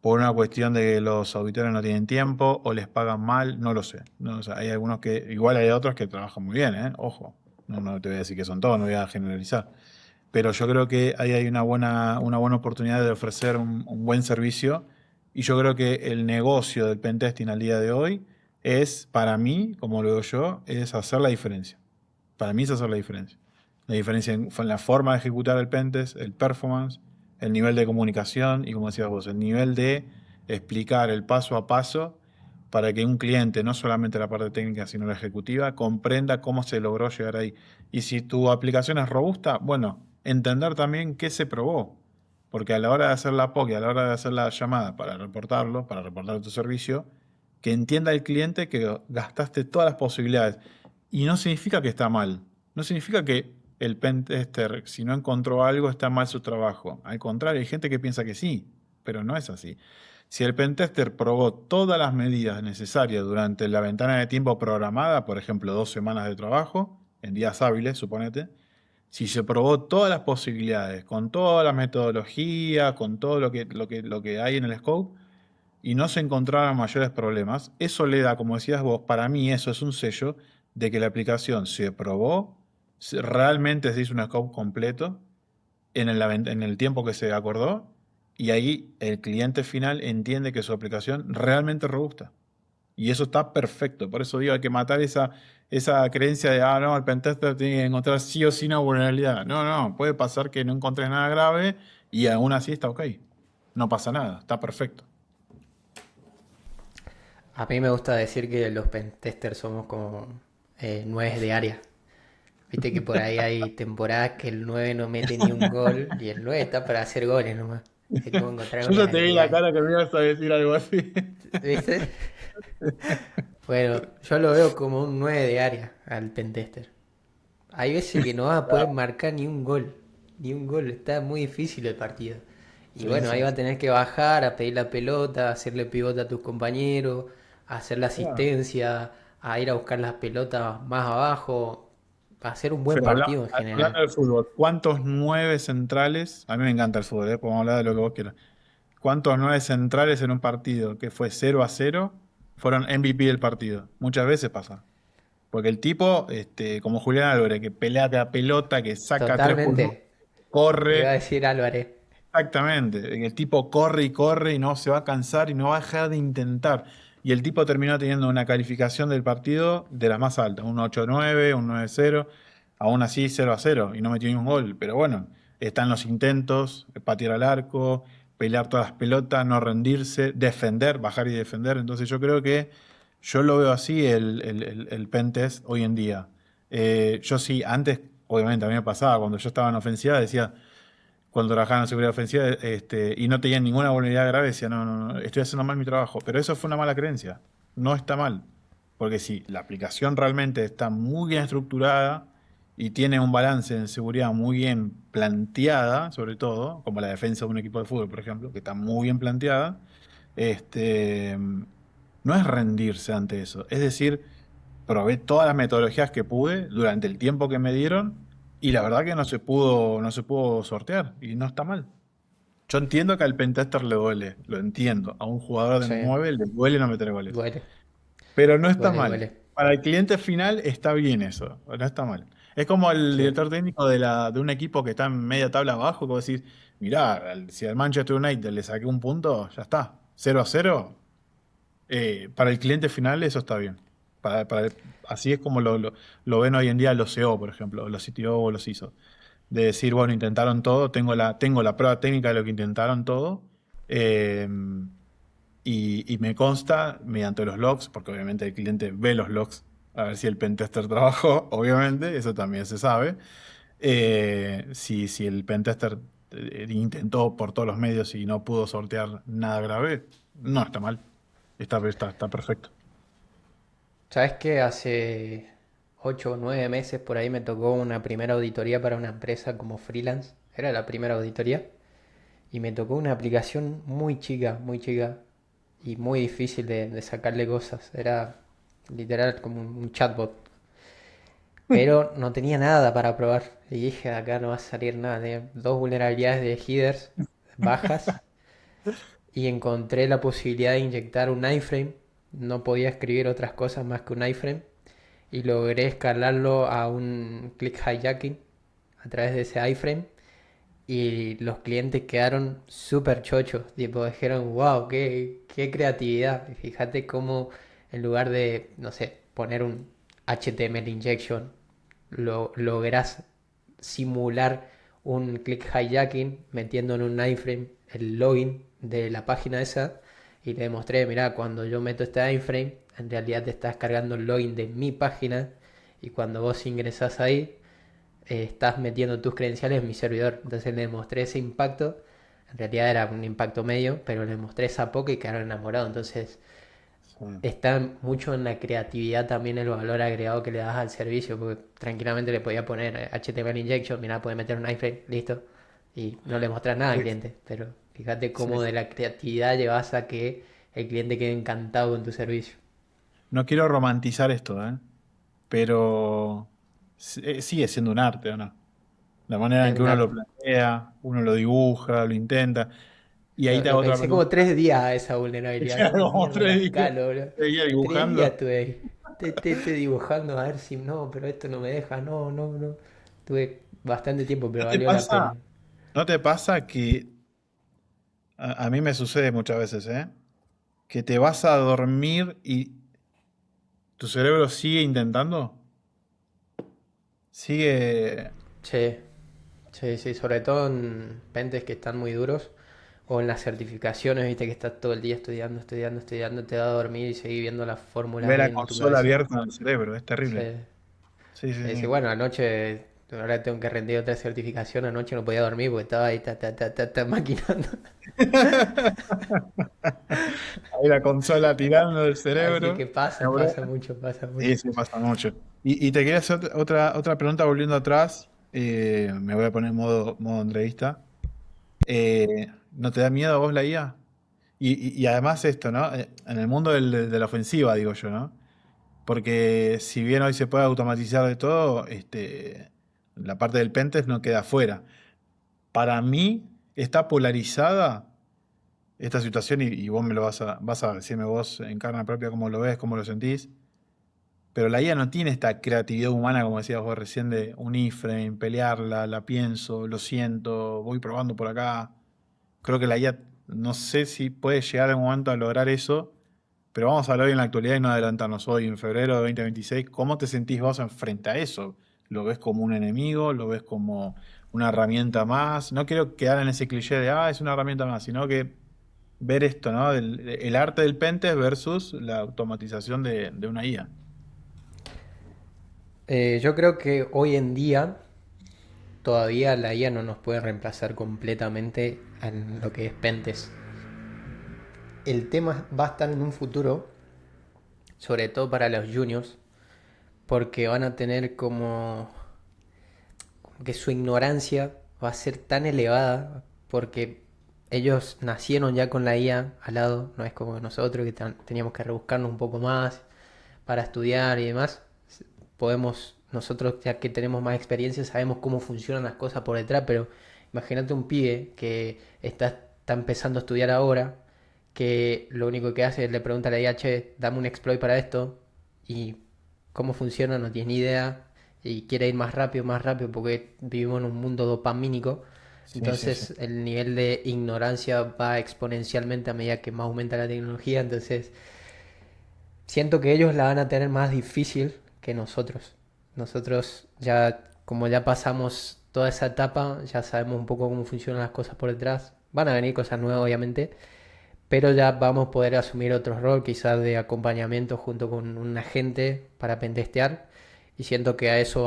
por una cuestión de que los auditores no tienen tiempo o les pagan mal, no lo sé. No, o sea, hay algunos que, igual hay otros que trabajan muy bien, ¿eh? Ojo, no te voy a decir que son todos, no voy a generalizar. Pero yo creo que ahí hay una buena oportunidad de ofrecer un buen servicio. Y yo creo que el negocio del pentesting al día de hoy es, para mí, como lo veo yo, es hacer la diferencia. Para mí es hacer la diferencia. La diferencia en la forma de ejecutar el pentest, el performance, el nivel de comunicación y, como decías vos, el nivel de explicar el paso a paso para que un cliente, no solamente la parte técnica, sino la ejecutiva, comprenda cómo se logró llegar ahí. Y si tu aplicación es robusta, bueno, entender también qué se probó. Porque a la hora de hacer la POC y a la hora de hacer la llamada para reportarlo, para reportar tu servicio, que entienda el cliente que gastaste todas las posibilidades. Y no significa que está mal. No significa que el pentester, si no encontró algo, está mal su trabajo. Al contrario, hay gente que piensa que sí, pero no es así. Si el pentester probó todas las medidas necesarias durante la ventana de tiempo programada, por ejemplo, 2 semanas de trabajo, en días hábiles, suponete, si se probó todas las posibilidades, con toda la metodología, con todo lo que hay en el scope, y no se encontraron mayores problemas, eso le da, como decías vos, para mí eso es un sello de que la aplicación se probó, realmente se hizo un scope completo en el tiempo que se acordó, y ahí el cliente final entiende que su aplicación realmente es robusta. Y eso está perfecto. Por eso digo, hay que matar esa creencia de, no, el pentester tiene que encontrar sí o sí una vulnerabilidad. No, no, puede pasar que no encontres nada grave y aún así está ok. No pasa nada, está perfecto. A mí me gusta decir que los pentesters somos como nueves de área. Viste que por ahí hay temporadas que el 9 no mete ni un gol y el 9 está para hacer goles nomás. Es como encontrar Yo una ya te vi la habilidad. cara que me ibas a decir algo así. ¿Viste? Bueno, yo lo veo como un 9 de área al pentester. Hay veces que no vas a poder marcar ni un gol. Ni un gol. Está muy difícil el partido. Y Sí, bueno, ahí sí, va a sí. tener que bajar a pedir la pelota, a hacerle pivote a tus compañeros, a hacer la Claro. asistencia, a ir a buscar las pelotas más abajo. Va a ser un buen Pero partido en general. hablando del fútbol, ¿cuántos nueve centrales? A mí me encanta el fútbol, podemos hablar de lo que vos quieras. ¿Cuántos nueve centrales en un partido que fue 0-0 fueron MVP del partido? Muchas veces pasa. Porque el tipo, como Julián Álvarez, que pelea la pelota, que saca 3 por 1, Totalmente. Te iba a corre. decir Álvarez. Exactamente. El tipo corre y corre y no se va a cansar y no va a dejar de intentar. Y el tipo terminó teniendo una calificación del partido de las más altas, un 8-9, un 9-0, aún así 0-0 y no metió ni un gol. Pero bueno, están los intentos, patear al arco, pelear todas las pelotas, no rendirse, defender, bajar y defender. Entonces yo creo que yo lo veo así el pentest hoy en día. Yo sí, antes, obviamente a mí me pasaba, cuando yo estaba en ofensiva, decía cuando trabajaba en seguridad ofensiva, y no tenía ninguna vulnerabilidad grave, decía, no, no, no, estoy haciendo mal mi trabajo. Pero eso fue una mala creencia. No está mal. Porque si la aplicación realmente está muy bien estructurada y tiene un balance en seguridad muy bien planteada, sobre todo, como la defensa de un equipo de fútbol, por ejemplo, que está muy bien planteada, este, no es rendirse ante eso. Es decir, probé todas las metodologías que pude durante el tiempo que me dieron y la verdad que no se pudo sortear y no está mal. Yo entiendo que al pentester le duele, lo entiendo. A un jugador de Sí, 9 le duele no meter goles. duele, Pero no está duele, mal. duele. Para el cliente final está bien eso, no está mal. Es como el Sí. director técnico de un equipo que está en media tabla abajo, que vos decís, mirá, si al Manchester United le saqué un punto, ya está. 0-0, para el cliente final eso está bien. Así es como lo ven hoy en día los CEO, por ejemplo, los CTO o los ISO. De decir, bueno, intentaron todo, tengo la prueba técnica de lo que intentaron todo, eh, y me consta mediante los logs, porque obviamente el cliente ve los logs, a ver si el pentester trabajó, obviamente, eso también se sabe. Si el pentester intentó por todos los medios y no pudo sortear nada grave, no está mal. Está perfecto. ¿Sabes qué? Hace 8 o 9 meses por ahí me tocó una primera auditoría para una empresa como freelance. Era la primera auditoría. Y me tocó una aplicación muy chica y muy difícil de sacarle cosas. Era literal como un chatbot. Pero no tenía nada para probar. Y dije, acá no va a salir nada. Tenía dos vulnerabilidades de headers bajas y encontré la posibilidad de inyectar un iframe. No podía escribir otras cosas más que un iframe y logré escalarlo a un click hijacking a través de ese iframe y los clientes quedaron súper chochos, tipo dijeron, wow, qué creatividad. Y fíjate cómo en lugar de, no sé, poner un HTML injection, lográs simular un click hijacking metiendo en un iframe el login de la página esa y le demostré, mira, cuando yo meto este iframe, en realidad te estás cargando el login de mi página y cuando vos ingresás ahí, estás metiendo tus credenciales en mi servidor. Entonces le mostré ese impacto. En realidad era un impacto medio, pero le mostré esa poca y quedaron enamorados. Entonces Sí. está mucho en la creatividad también el valor agregado que le das al servicio, porque tranquilamente le podía poner HTML injection, mira, puede meter un iframe, listo, y no le mostras nada al Sí, cliente. Pero fíjate sí, cómo de sí. la creatividad llevas a que el cliente quede encantado con tu servicio. No quiero romantizar esto, ¿eh? Pero sigue siendo un arte, ¿o no? La manera en Es que un uno arte. lo plantea, uno lo dibuja, lo intenta. Y ahí te hago Lo otra pensé como pregunta. 3 días a esa vulnerabilidad. ¿Cómo Como mierda la 3 días, escalo, bro? 3 días 3 días dibujando. estuve ahí. Te dibujando a ver si no, pero esto no me deja. No, no, no. Tuve bastante tiempo, pero ¿No te valió la pasa, pena. no te pasa que a mí me sucede muchas veces, ¿eh? Que te vas a dormir y tu cerebro sigue intentando? Sigue. Sí, sí, sí. Sobre todo en pentes que están muy duros. O en las certificaciones, viste que estás todo el día estudiando, estudiando, estudiando. Te da a dormir y seguir viendo las fórmulas Ve ahí la en tu consola cabeza. abierta en el cerebro, es Sí. terrible. Sí, sí, Sí, sí. bueno, anoche, ahora tengo que rendir otra certificación, anoche no podía dormir porque estaba ahí maquinando. Ahí la consola tirando del Así cerebro. que pasa, Ahora- pasa mucho, pasa mucho. Sí, sí, pasa mucho. Y te quería hacer otra pregunta volviendo atrás. Me voy a poner en modo entrevista. ¿No te da miedo a vos la IA? Y además esto, ¿no? En el mundo de la ofensiva, digo yo, ¿no? Porque si bien hoy se puede automatizar de todo, la parte del pentest no queda afuera. Para mí está polarizada esta situación y vos me lo vas a decirme vos en carne propia cómo lo ves, cómo lo sentís. Pero la IA no tiene esta creatividad humana, como decías vos recién, de un iframe, pelearla, la pienso, lo siento, voy probando por acá. Creo que la IA no sé si puede llegar en un momento a lograr eso, pero vamos a hablar hoy en la actualidad y no adelantarnos hoy, en febrero de 2026. ¿Cómo te sentís vos frente a eso? ¿Lo ves como un enemigo? ¿Lo ves como una herramienta más? No quiero quedar en ese cliché de, es una herramienta más, sino que ver esto, ¿no? El arte del pentest versus la automatización de una IA. Yo creo que hoy en día todavía la IA no nos puede reemplazar completamente en lo que es Pentes. El tema va a estar en un futuro, sobre todo para los juniors, porque van a tener como que su ignorancia va a ser tan elevada, porque ellos nacieron ya con la IA al lado, no es como nosotros que teníamos que rebuscarnos un poco más para estudiar y demás. Podemos, nosotros ya que tenemos más experiencia, sabemos cómo funcionan las cosas por detrás, pero imagínate un pibe que está empezando a estudiar ahora, que lo único que hace es le pregunta a la IA, che, dame un exploit para esto, y cómo funciona, no tiene ni idea, y quiere ir más rápido, porque vivimos en un mundo dopamínico. Sí, sí, sí. Entonces el nivel de ignorancia va exponencialmente a medida que más aumenta la tecnología. Entonces siento que ellos la van a tener más difícil que nosotros. Nosotros ya, como ya pasamos toda esa etapa, ya sabemos un poco cómo funcionan las cosas por detrás. Van a venir cosas nuevas, obviamente, pero ya vamos a poder asumir otro rol, quizás de acompañamiento junto con un agente para pentestear. Y siento que a eso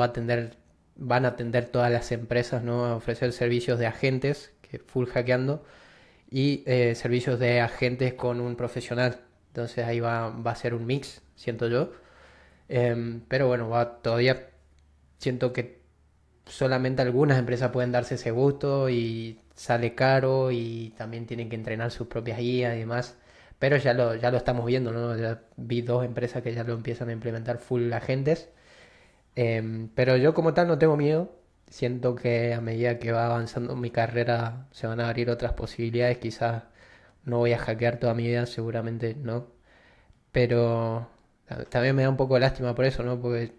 van a atender todas las empresas, ¿no? A ofrecer servicios de agentes, que full hackeando, y servicios de agentes con un profesional. Entonces ahí va a ser un mix, siento yo. Pero bueno, todavía siento que solamente algunas empresas pueden darse ese gusto y sale caro y también tienen que entrenar sus propias guías y demás. Pero ya lo estamos viendo, ¿no? Ya vi dos empresas que ya lo empiezan a implementar full agentes. Pero yo como tal no tengo miedo. Siento que a medida que va avanzando mi carrera se van a abrir otras posibilidades, quizás no voy a hackear toda mi vida, seguramente no. Pero también me da un poco de lástima por eso, ¿no? Porque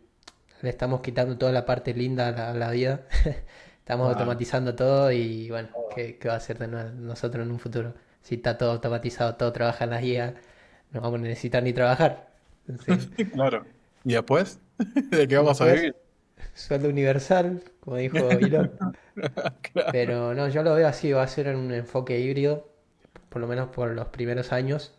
le estamos quitando toda la parte linda a la vida. Estamos Claro. automatizando todo y bueno, ¿qué va a hacer de nosotros en un futuro? Si está todo automatizado, todo trabaja en las IA, no vamos a necesitar ni trabajar. Entonces, Claro. ¿Y después? ¿De qué y vamos a después, vivir? sueldo universal, como dijo Elon. Claro. Pero no, yo lo veo así, va a ser un enfoque híbrido, por lo menos por los primeros años.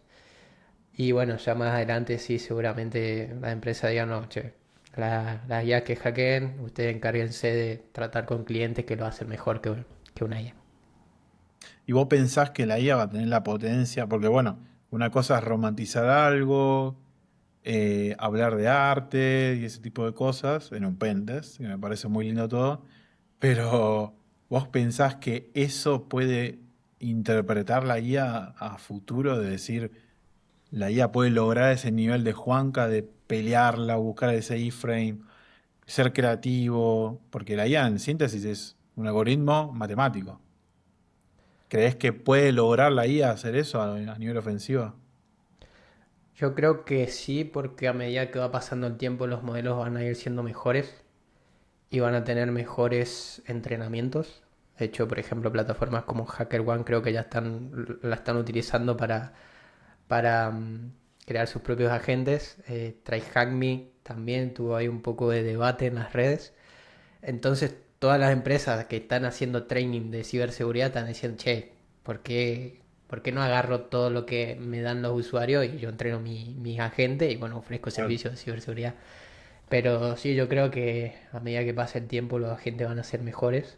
Y bueno, ya más adelante sí, seguramente la empresa diga, no, che, las IA que hackeen, ustedes encárguense de tratar con clientes que lo hacen mejor que una IA. ¿Y vos pensás que la IA va a tener la potencia? Porque bueno, una cosa es romantizar algo, hablar de arte y ese tipo de cosas en un Pinterest, que me parece muy lindo todo, pero ¿vos pensás que eso puede interpretar la IA a futuro? De decir, la IA puede lograr ese nivel de Juanca, de pelearla, buscar ese iframe, ser creativo, porque la IA en síntesis es un algoritmo matemático. ¿Crees que puede lograr la IA hacer eso a nivel ofensivo? Yo creo que sí, porque a medida que va pasando el tiempo los modelos van a ir siendo mejores y van a tener mejores entrenamientos. De hecho, por ejemplo, plataformas como HackerOne creo que ya la están utilizando para crear sus propios agentes. TryHackMe también tuvo ahí un poco de debate en las redes. Entonces, todas las empresas que están haciendo training de ciberseguridad están diciendo, che, ¿por qué no agarro todo lo que me dan los usuarios y yo entreno mis agentes y bueno, ofrezco Claro. servicios de ciberseguridad? Pero sí, yo creo que a medida que pase el tiempo los agentes van a ser mejores.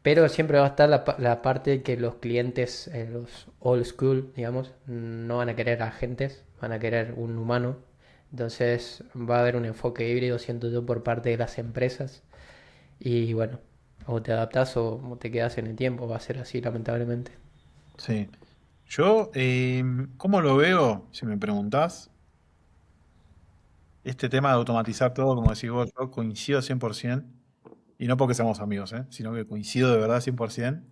Pero siempre va a estar la parte que los clientes, los old school, digamos, no van a querer agentes, van a querer un humano. Entonces va a haber un enfoque híbrido, siento yo, por parte de las empresas. Y bueno, o te adaptás o te quedas en el tiempo, va a ser así, lamentablemente. Sí. Yo, ¿cómo lo veo? Si me preguntás, este tema de automatizar todo, como decís vos, yo coincido 100%, y no porque seamos amigos, sino que coincido de verdad 100%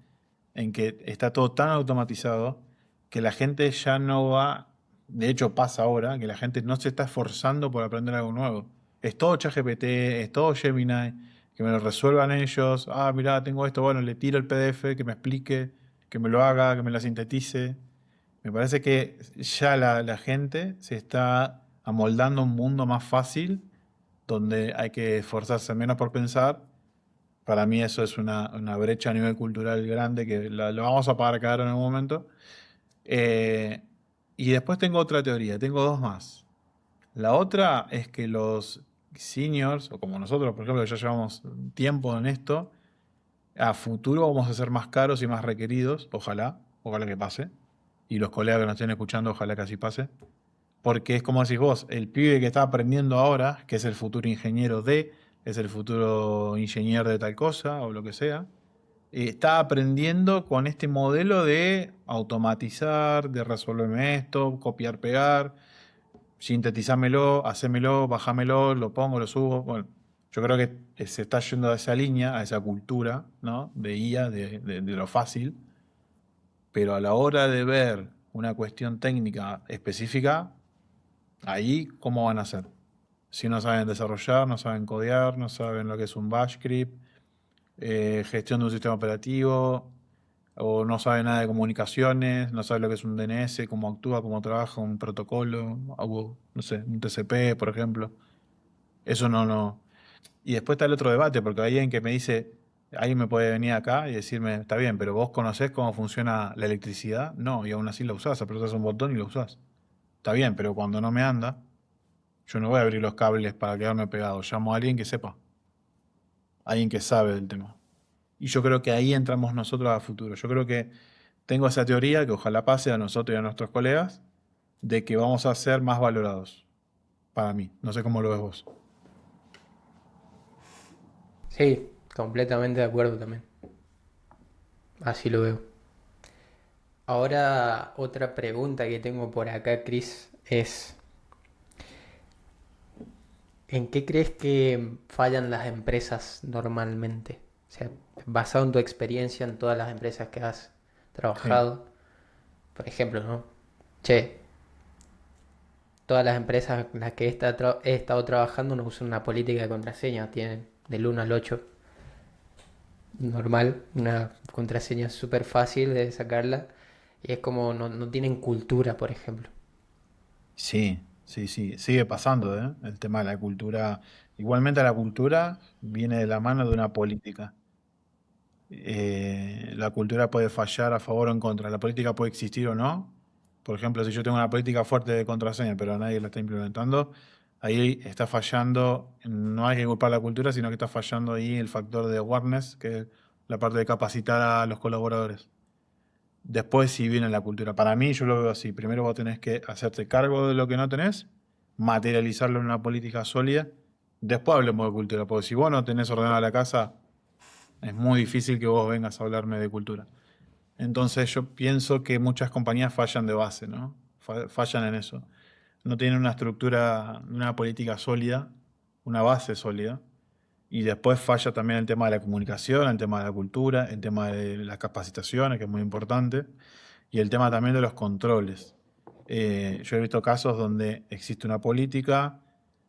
en que está todo tan automatizado que la gente ya no va, de hecho pasa ahora, que la gente no se está esforzando por aprender algo nuevo. Es todo ChatGPT, es todo Gemini, que me lo resuelvan ellos. Ah, mirá, tengo esto, bueno, le tiro el PDF, que me explique, que me lo haga, que me lo sintetice. Me parece que ya la gente se está amoldando a un mundo más fácil, donde hay que esforzarse menos por pensar. Para mí eso es una brecha a nivel cultural grande que lo vamos a pagar caro en algún momento. Eh, y después tengo otra teoría, tengo dos más. La otra es que los seniors, o como nosotros, por ejemplo, que ya llevamos tiempo en esto, a futuro vamos a ser más caros y más requeridos, ojalá que pase. Y los colegas que nos estén escuchando, ojalá que así pase. Porque es como decís vos, el pibe que está aprendiendo ahora, que es el futuro ingeniero es el futuro ingeniero de tal cosa o lo que sea, está aprendiendo con este modelo de automatizar, de resolverme esto, copiar, pegar, sintetizámelo, hacémelo, bajámelo, lo pongo, lo subo. Bueno, yo creo que se está yendo a esa línea, a esa cultura, ¿no? De IA, de lo fácil, pero a la hora de ver una cuestión técnica específica, ahí, ¿cómo van a hacer? Si no saben desarrollar, no saben codear, no saben lo que es un bash script, gestión de un sistema operativo, o no saben nada de comunicaciones, no saben lo que es un DNS, cómo actúa, cómo trabaja un protocolo, o, no sé, un TCP, por ejemplo. Eso no. Y después está el otro debate, porque hay alguien que me dice, alguien me puede venir acá y decirme, está bien, pero vos conocés cómo funciona la electricidad. No, y aún así la usás, apretás un botón y lo usás. Está bien, pero cuando no me anda, yo no voy a abrir los cables para quedarme pegado. Llamo a alguien que sepa, alguien que sabe del tema. Y yo creo que ahí entramos nosotros a futuro. Yo creo que tengo esa teoría, que ojalá pase a nosotros y a nuestros colegas, de que vamos a ser más valorados. Para mí. No sé cómo lo ves vos. Sí, completamente de acuerdo también. Así lo veo. Ahora, otra pregunta que tengo por acá, Chris, es, ¿en qué crees que fallan las empresas normalmente? O sea, basado en tu experiencia en todas las empresas que has Sí. trabajado, Por ejemplo, ¿no? Che, todas las empresas en las que he estado trabajando no usan una política de contraseña, tienen del 1 al 8 normal, una contraseña súper fácil de sacarla y es como no tienen cultura, por ejemplo. Sí, sí, sí, sigue pasando, ¿eh? El tema de la cultura. Igualmente la cultura viene de la mano de una política. La cultura puede fallar a favor o en contra. La política puede existir o no. Por ejemplo, si yo tengo una política fuerte de contraseña, pero nadie la está implementando, ahí está fallando, no hay que culpar la cultura, sino que está fallando ahí el factor de awareness, que es la parte de capacitar a los colaboradores. Después sí viene la cultura. Para mí yo lo veo así. Primero vos tenés que hacerte cargo de lo que no tenés, materializarlo en una política sólida. Después hablemos de cultura, porque si vos no tenés ordenada la casa, es muy difícil que vos vengas a hablarme de cultura. Entonces yo pienso que muchas compañías fallan de base, ¿no? Fallan en eso. No tienen una estructura, una política sólida, una base sólida. Y después falla también el tema de la comunicación, el tema de la cultura, el tema de las capacitaciones, que es muy importante, y el tema también de los controles. Yo he visto casos donde existe una política,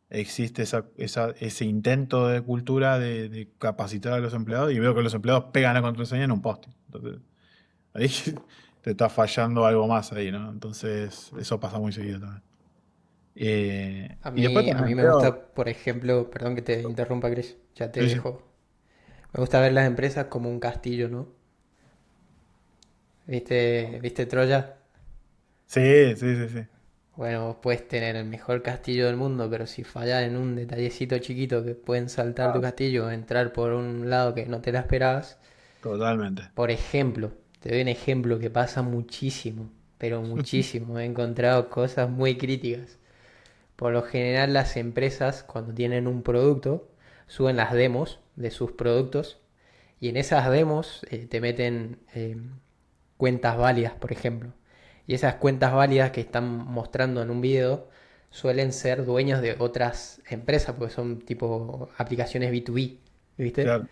existe ese intento de cultura de capacitar a los empleados y veo que los empleados pegan la contraseña en un post. Entonces, ahí te está fallando algo más ahí, ¿no? Entonces, eso pasa muy seguido también. Y después A mí también me veo... gusta, por ejemplo, perdón que te interrumpa, Chris, ya te Sí, sí. dejo. Me gusta ver las empresas como un castillo, ¿no? ¿Viste Troya? Sí, sí, sí, sí. Bueno, vos puedes tener el mejor castillo del mundo, pero si fallas en un detallecito chiquito que pueden saltar tu Ah, castillo o entrar por un lado que no te la esperabas. totalmente. Por ejemplo, te doy un ejemplo que pasa muchísimo, pero muchísimo. He encontrado cosas muy críticas. Por lo general las empresas cuando tienen un producto suben las demos de sus productos y en esas demos te meten cuentas válidas, por ejemplo. Y esas cuentas válidas que están mostrando en un video suelen ser dueños de otras empresas, porque son tipo aplicaciones B2B, ¿viste? Claro.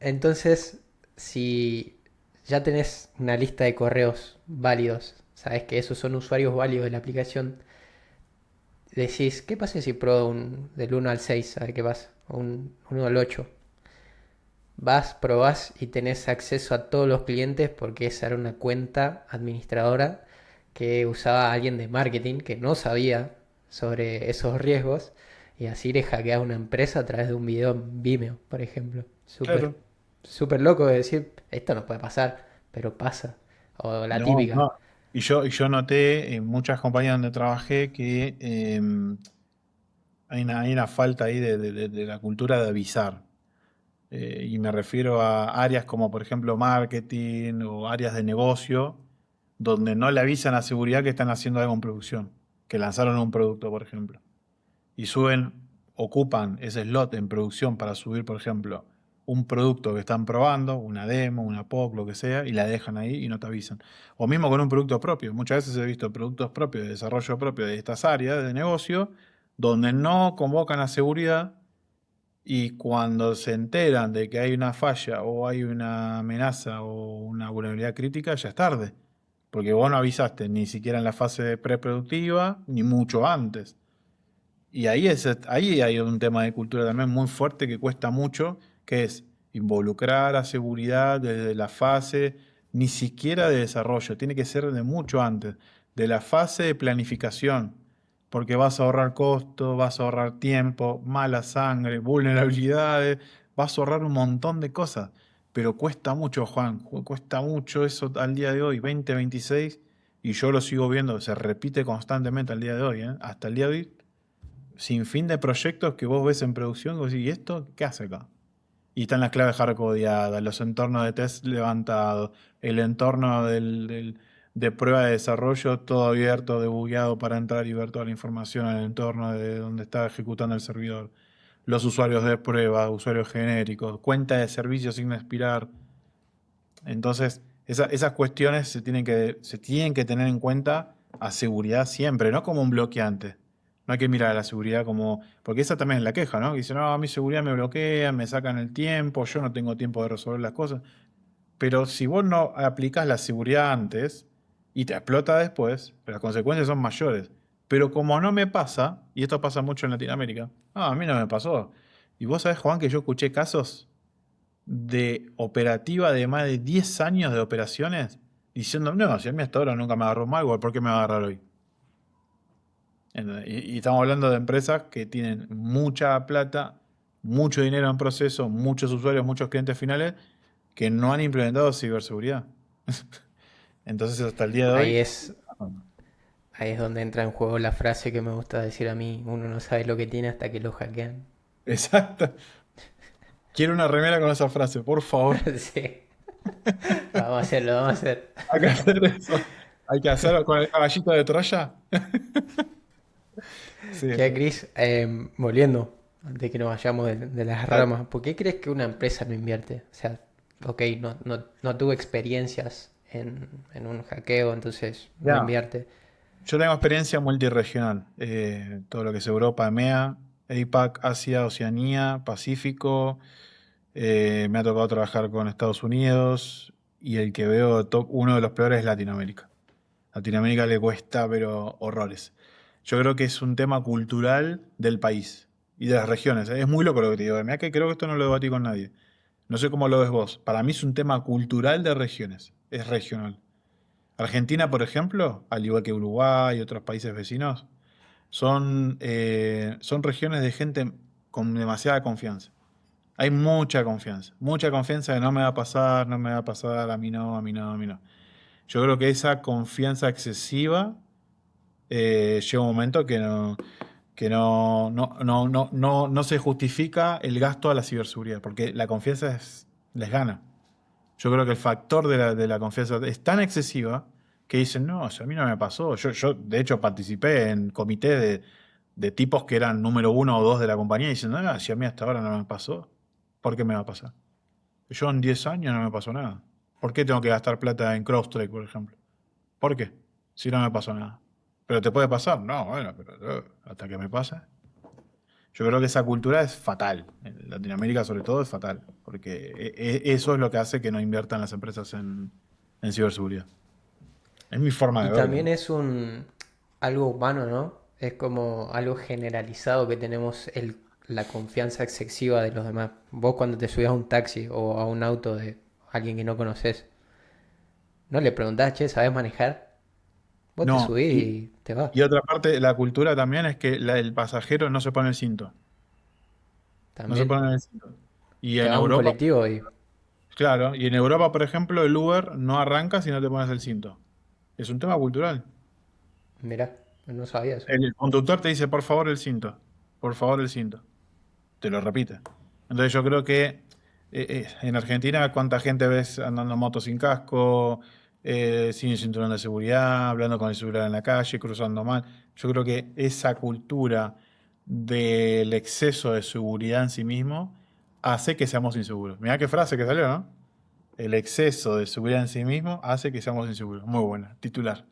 Entonces, si ya tenés una lista de correos válidos, sabes que esos son usuarios válidos de la aplicación, decís, ¿qué pasa si pruebo del 1 al 6? A ver qué pasa. O un 1 al 8. Vas, probás y tenés acceso a todos los clientes porque esa era una cuenta administradora que usaba alguien de marketing que no sabía sobre esos riesgos y así le hackeas una empresa a través de un video en Vimeo, por ejemplo. Súper, Claro. súper loco de decir, esto no puede pasar, pero pasa. O la No, típica, no. Y yo noté en muchas compañías donde trabajé que hay una falta ahí de la cultura de avisar. Y me refiero a áreas como, por ejemplo, marketing o áreas de negocio, donde no le avisan a seguridad que están haciendo algo en producción, que lanzaron un producto, por ejemplo. Y suben, ocupan ese slot en producción para subir, por ejemplo, un producto que están probando, una demo, una POC, lo que sea, y la dejan ahí y no te avisan. O mismo con un producto propio. Muchas veces he visto productos propios, de desarrollo propio de estas áreas de negocio, donde no convocan a seguridad y cuando se enteran de que hay una falla o hay una amenaza o una vulnerabilidad crítica, ya es tarde. Porque vos no avisaste ni siquiera en la fase preproductiva, ni mucho antes. Y ahí hay un tema de cultura también muy fuerte que cuesta mucho, que es involucrar a seguridad desde la fase, ni siquiera de desarrollo, tiene que ser de mucho antes, de la fase de planificación, porque vas a ahorrar costos, vas a ahorrar tiempo, mala sangre, vulnerabilidades, vas a ahorrar un montón de cosas, pero cuesta mucho, Juan, cuesta mucho eso al día de hoy, 2026, y yo lo sigo viendo, se repite constantemente al día de hoy, ¿eh? Hasta el día de hoy sin fin de proyectos que vos ves en producción y vos decís, ¿y esto qué hace acá? Y están las claves hardcodeadas, los entornos de test levantados, el entorno de prueba de desarrollo todo abierto, debugueado para entrar y ver toda la información en el entorno de donde está ejecutando el servidor. Los usuarios de prueba, usuarios genéricos, cuenta de servicios sin expirar. Entonces, esas cuestiones se tienen que tener en cuenta a seguridad siempre, no como un bloqueante. No hay que mirar a la seguridad como. Porque esa también es la queja, ¿no? Que dicen, no, a mi seguridad me bloquean, me sacan el tiempo, yo no tengo tiempo de resolver las cosas. Pero si vos no aplicás la seguridad antes, y te explota después, pero las consecuencias son mayores. Pero como no me pasa, y esto pasa mucho en Latinoamérica, a mí no me pasó. Y vos sabés, Juan, que yo escuché casos de operativa de más de 10 años de operaciones diciendo, no, si a mí hasta ahora nunca me agarró mal, ¿por qué me va a agarrar hoy? Y estamos hablando de empresas que tienen mucha plata, mucho dinero en proceso, muchos usuarios, muchos clientes finales que no han implementado ciberseguridad. Entonces, hasta el día de Ahí hoy, es, ahí es donde entra en juego la frase que me gusta decir a mí, uno no sabe lo que tiene hasta que lo hackean. exacto. Quiero una remera con esa frase, por favor. Sí, vamos a hacerlo, vamos a hacer. Hay que hacer eso. Hay que hacerlo con el caballito de Troya. Sí, Che, Chris, volviendo, antes de que nos vayamos de las dale. ramas, ¿por qué crees que una empresa no invierte? O sea, ok, no tuvo experiencias en un hackeo, entonces no Ya. invierte. Yo tengo experiencia multirregional. Todo lo que es Europa, EMEA, APAC, Asia, Oceanía, Pacífico. Me ha tocado trabajar con Estados Unidos y el que veo top, uno de los peores es Latinoamérica. Latinoamérica le cuesta, pero horrores. Yo creo que es un tema cultural del país y de las regiones. Es muy loco lo que te digo. Mira que creo que esto no lo debatí con nadie. No sé cómo lo ves vos. Para mí es un tema cultural de regiones. Es regional. Argentina, por ejemplo, al igual que Uruguay y otros países vecinos, son regiones de gente con demasiada confianza. Hay mucha confianza de no me va a pasar, no me va a pasar, a mí no, a mí no, a mí no. Yo creo que esa confianza excesiva llega un momento que no se justifica el gasto a la ciberseguridad, porque la confianza les gana. Yo creo que el factor de la confianza es tan excesiva que dicen, no, o sea, a mí no me pasó. Yo de hecho, participé en comités de tipos que eran número uno o dos de la compañía y dicen, no, si a mí hasta ahora no me pasó, ¿por qué me va a pasar? Yo en 10 años no me pasó nada. ¿Por qué tengo que gastar plata en CrowdStrike, por ejemplo? ¿Por qué? Si no me pasó nada. ¿Pero te puede pasar? No, bueno, pero hasta que me pase. Yo creo que esa cultura es fatal. En Latinoamérica, sobre todo, es fatal. Porque eso es lo que hace que no inviertan las empresas en ciberseguridad. Es mi forma Y de verlo, también ¿no? es algo humano, ¿no? Es como algo generalizado que tenemos la confianza excesiva de los demás. Vos cuando te subís a un taxi o a un auto de alguien que no conoces, no le preguntás, che, ¿sabés manejar? Vos te No, subís y, y te vas. y otra parte de la cultura también es que el pasajero no se pone el cinto. No se También pone el cinto. Y te en vas a un Europa, colectivo y claro, y en Europa, por ejemplo, el Uber no arranca si no te pones el cinto. Es un tema cultural. mirá, no sabía eso. El conductor te dice, por favor, el cinto. Por favor, el cinto. Te lo repite. Entonces yo creo que en Argentina, ¿cuánta gente ves andando en moto sin casco, sin cinturón de seguridad, hablando con el celular en la calle, cruzando mal? Yo creo que esa cultura del exceso de seguridad en sí mismo hace que seamos inseguros. Mirá qué frase que salió, ¿no? El exceso de seguridad en sí mismo hace que seamos inseguros. Muy buena, titular.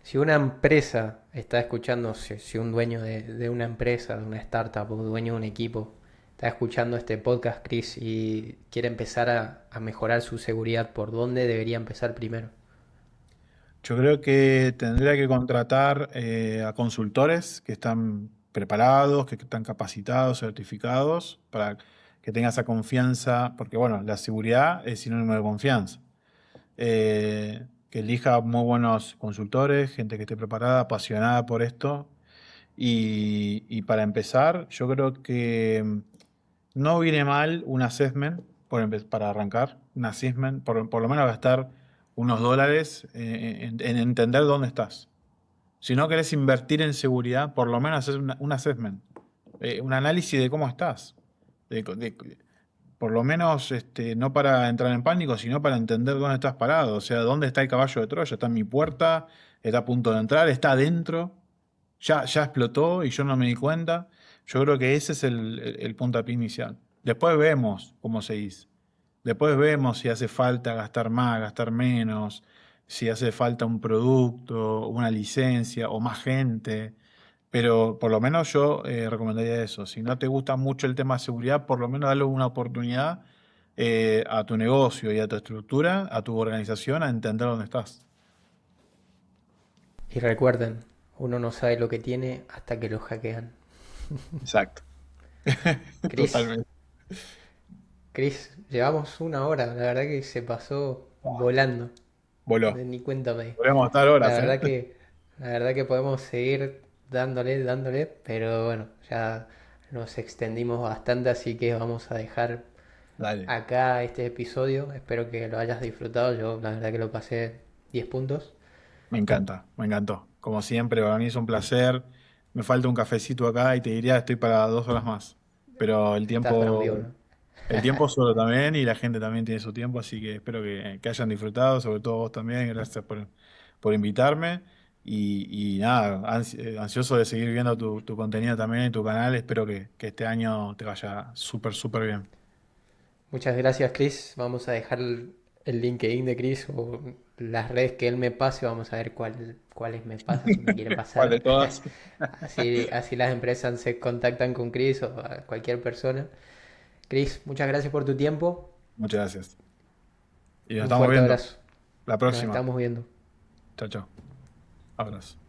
Si una empresa está escuchando, si un dueño de una empresa, de una startup o dueño de un equipo, está escuchando este podcast, Chris, y quiere empezar a mejorar su seguridad, ¿por dónde debería empezar primero? Yo creo que tendría que contratar a consultores que están preparados, que están capacitados, certificados, para que tenga esa confianza, porque bueno, la seguridad es sinónimo de confianza. Que elija muy buenos consultores, gente que esté preparada, apasionada por esto. Y para empezar, yo creo que no viene mal un assessment para arrancar. Un assessment, por lo menos gastar unos dólares en entender dónde estás. Si no querés invertir en seguridad, por lo menos hacer un assessment, un análisis de cómo estás. Por lo menos no para entrar en pánico, sino para entender dónde estás parado. O sea, dónde está el caballo de Troya. Está en mi puerta, está a punto de entrar, está adentro, ya explotó y yo no me di cuenta. Yo creo que ese es el puntapié inicial. Después vemos cómo se dice. Después vemos si hace falta gastar más, gastar menos, si hace falta un producto, una licencia o más gente. Pero por lo menos yo recomendaría eso. Si no te gusta mucho el tema de seguridad, por lo menos dale una oportunidad a tu negocio y a tu estructura, a tu organización, a entender dónde estás. Y recuerden, uno no sabe lo que tiene hasta que lo hackean. Exacto. Chris, Totalmente. Chris, llevamos una hora, la verdad que se pasó volando. Voló. Ni cuenta me di. Podríamos estar La horas, ¿eh? verdad que, la verdad que podemos seguir dándole, pero bueno, ya nos extendimos bastante, así que vamos a dejar Dale. acá este episodio. Espero que lo hayas disfrutado. Yo la verdad que lo pasé 10 puntos. Me encanta, me encantó. Como siempre, para mí es un placer. Me falta un cafecito acá y te diría estoy para 2 horas más. Pero Estás para un vivo, ¿no? el tiempo solo también y la gente también tiene su tiempo, así que espero que hayan disfrutado, sobre todo vos también. Gracias por invitarme. Y nada, ansioso de seguir viendo tu contenido también en tu canal. Espero que este año te vaya súper, súper bien. Muchas gracias, Chris. Vamos a dejar el LinkedIn de Chris o las redes que él me pase. Vamos a ver cuáles me pasa si me quiere ¿Cuál de pasar. todas? Así las empresas se contactan con Chris o a cualquier persona. Chris, muchas gracias por tu tiempo. Muchas gracias. Y nos Un estamos fuerte viendo abrazo. la Nos próxima. estamos viendo. Chao, chao. Abrazo.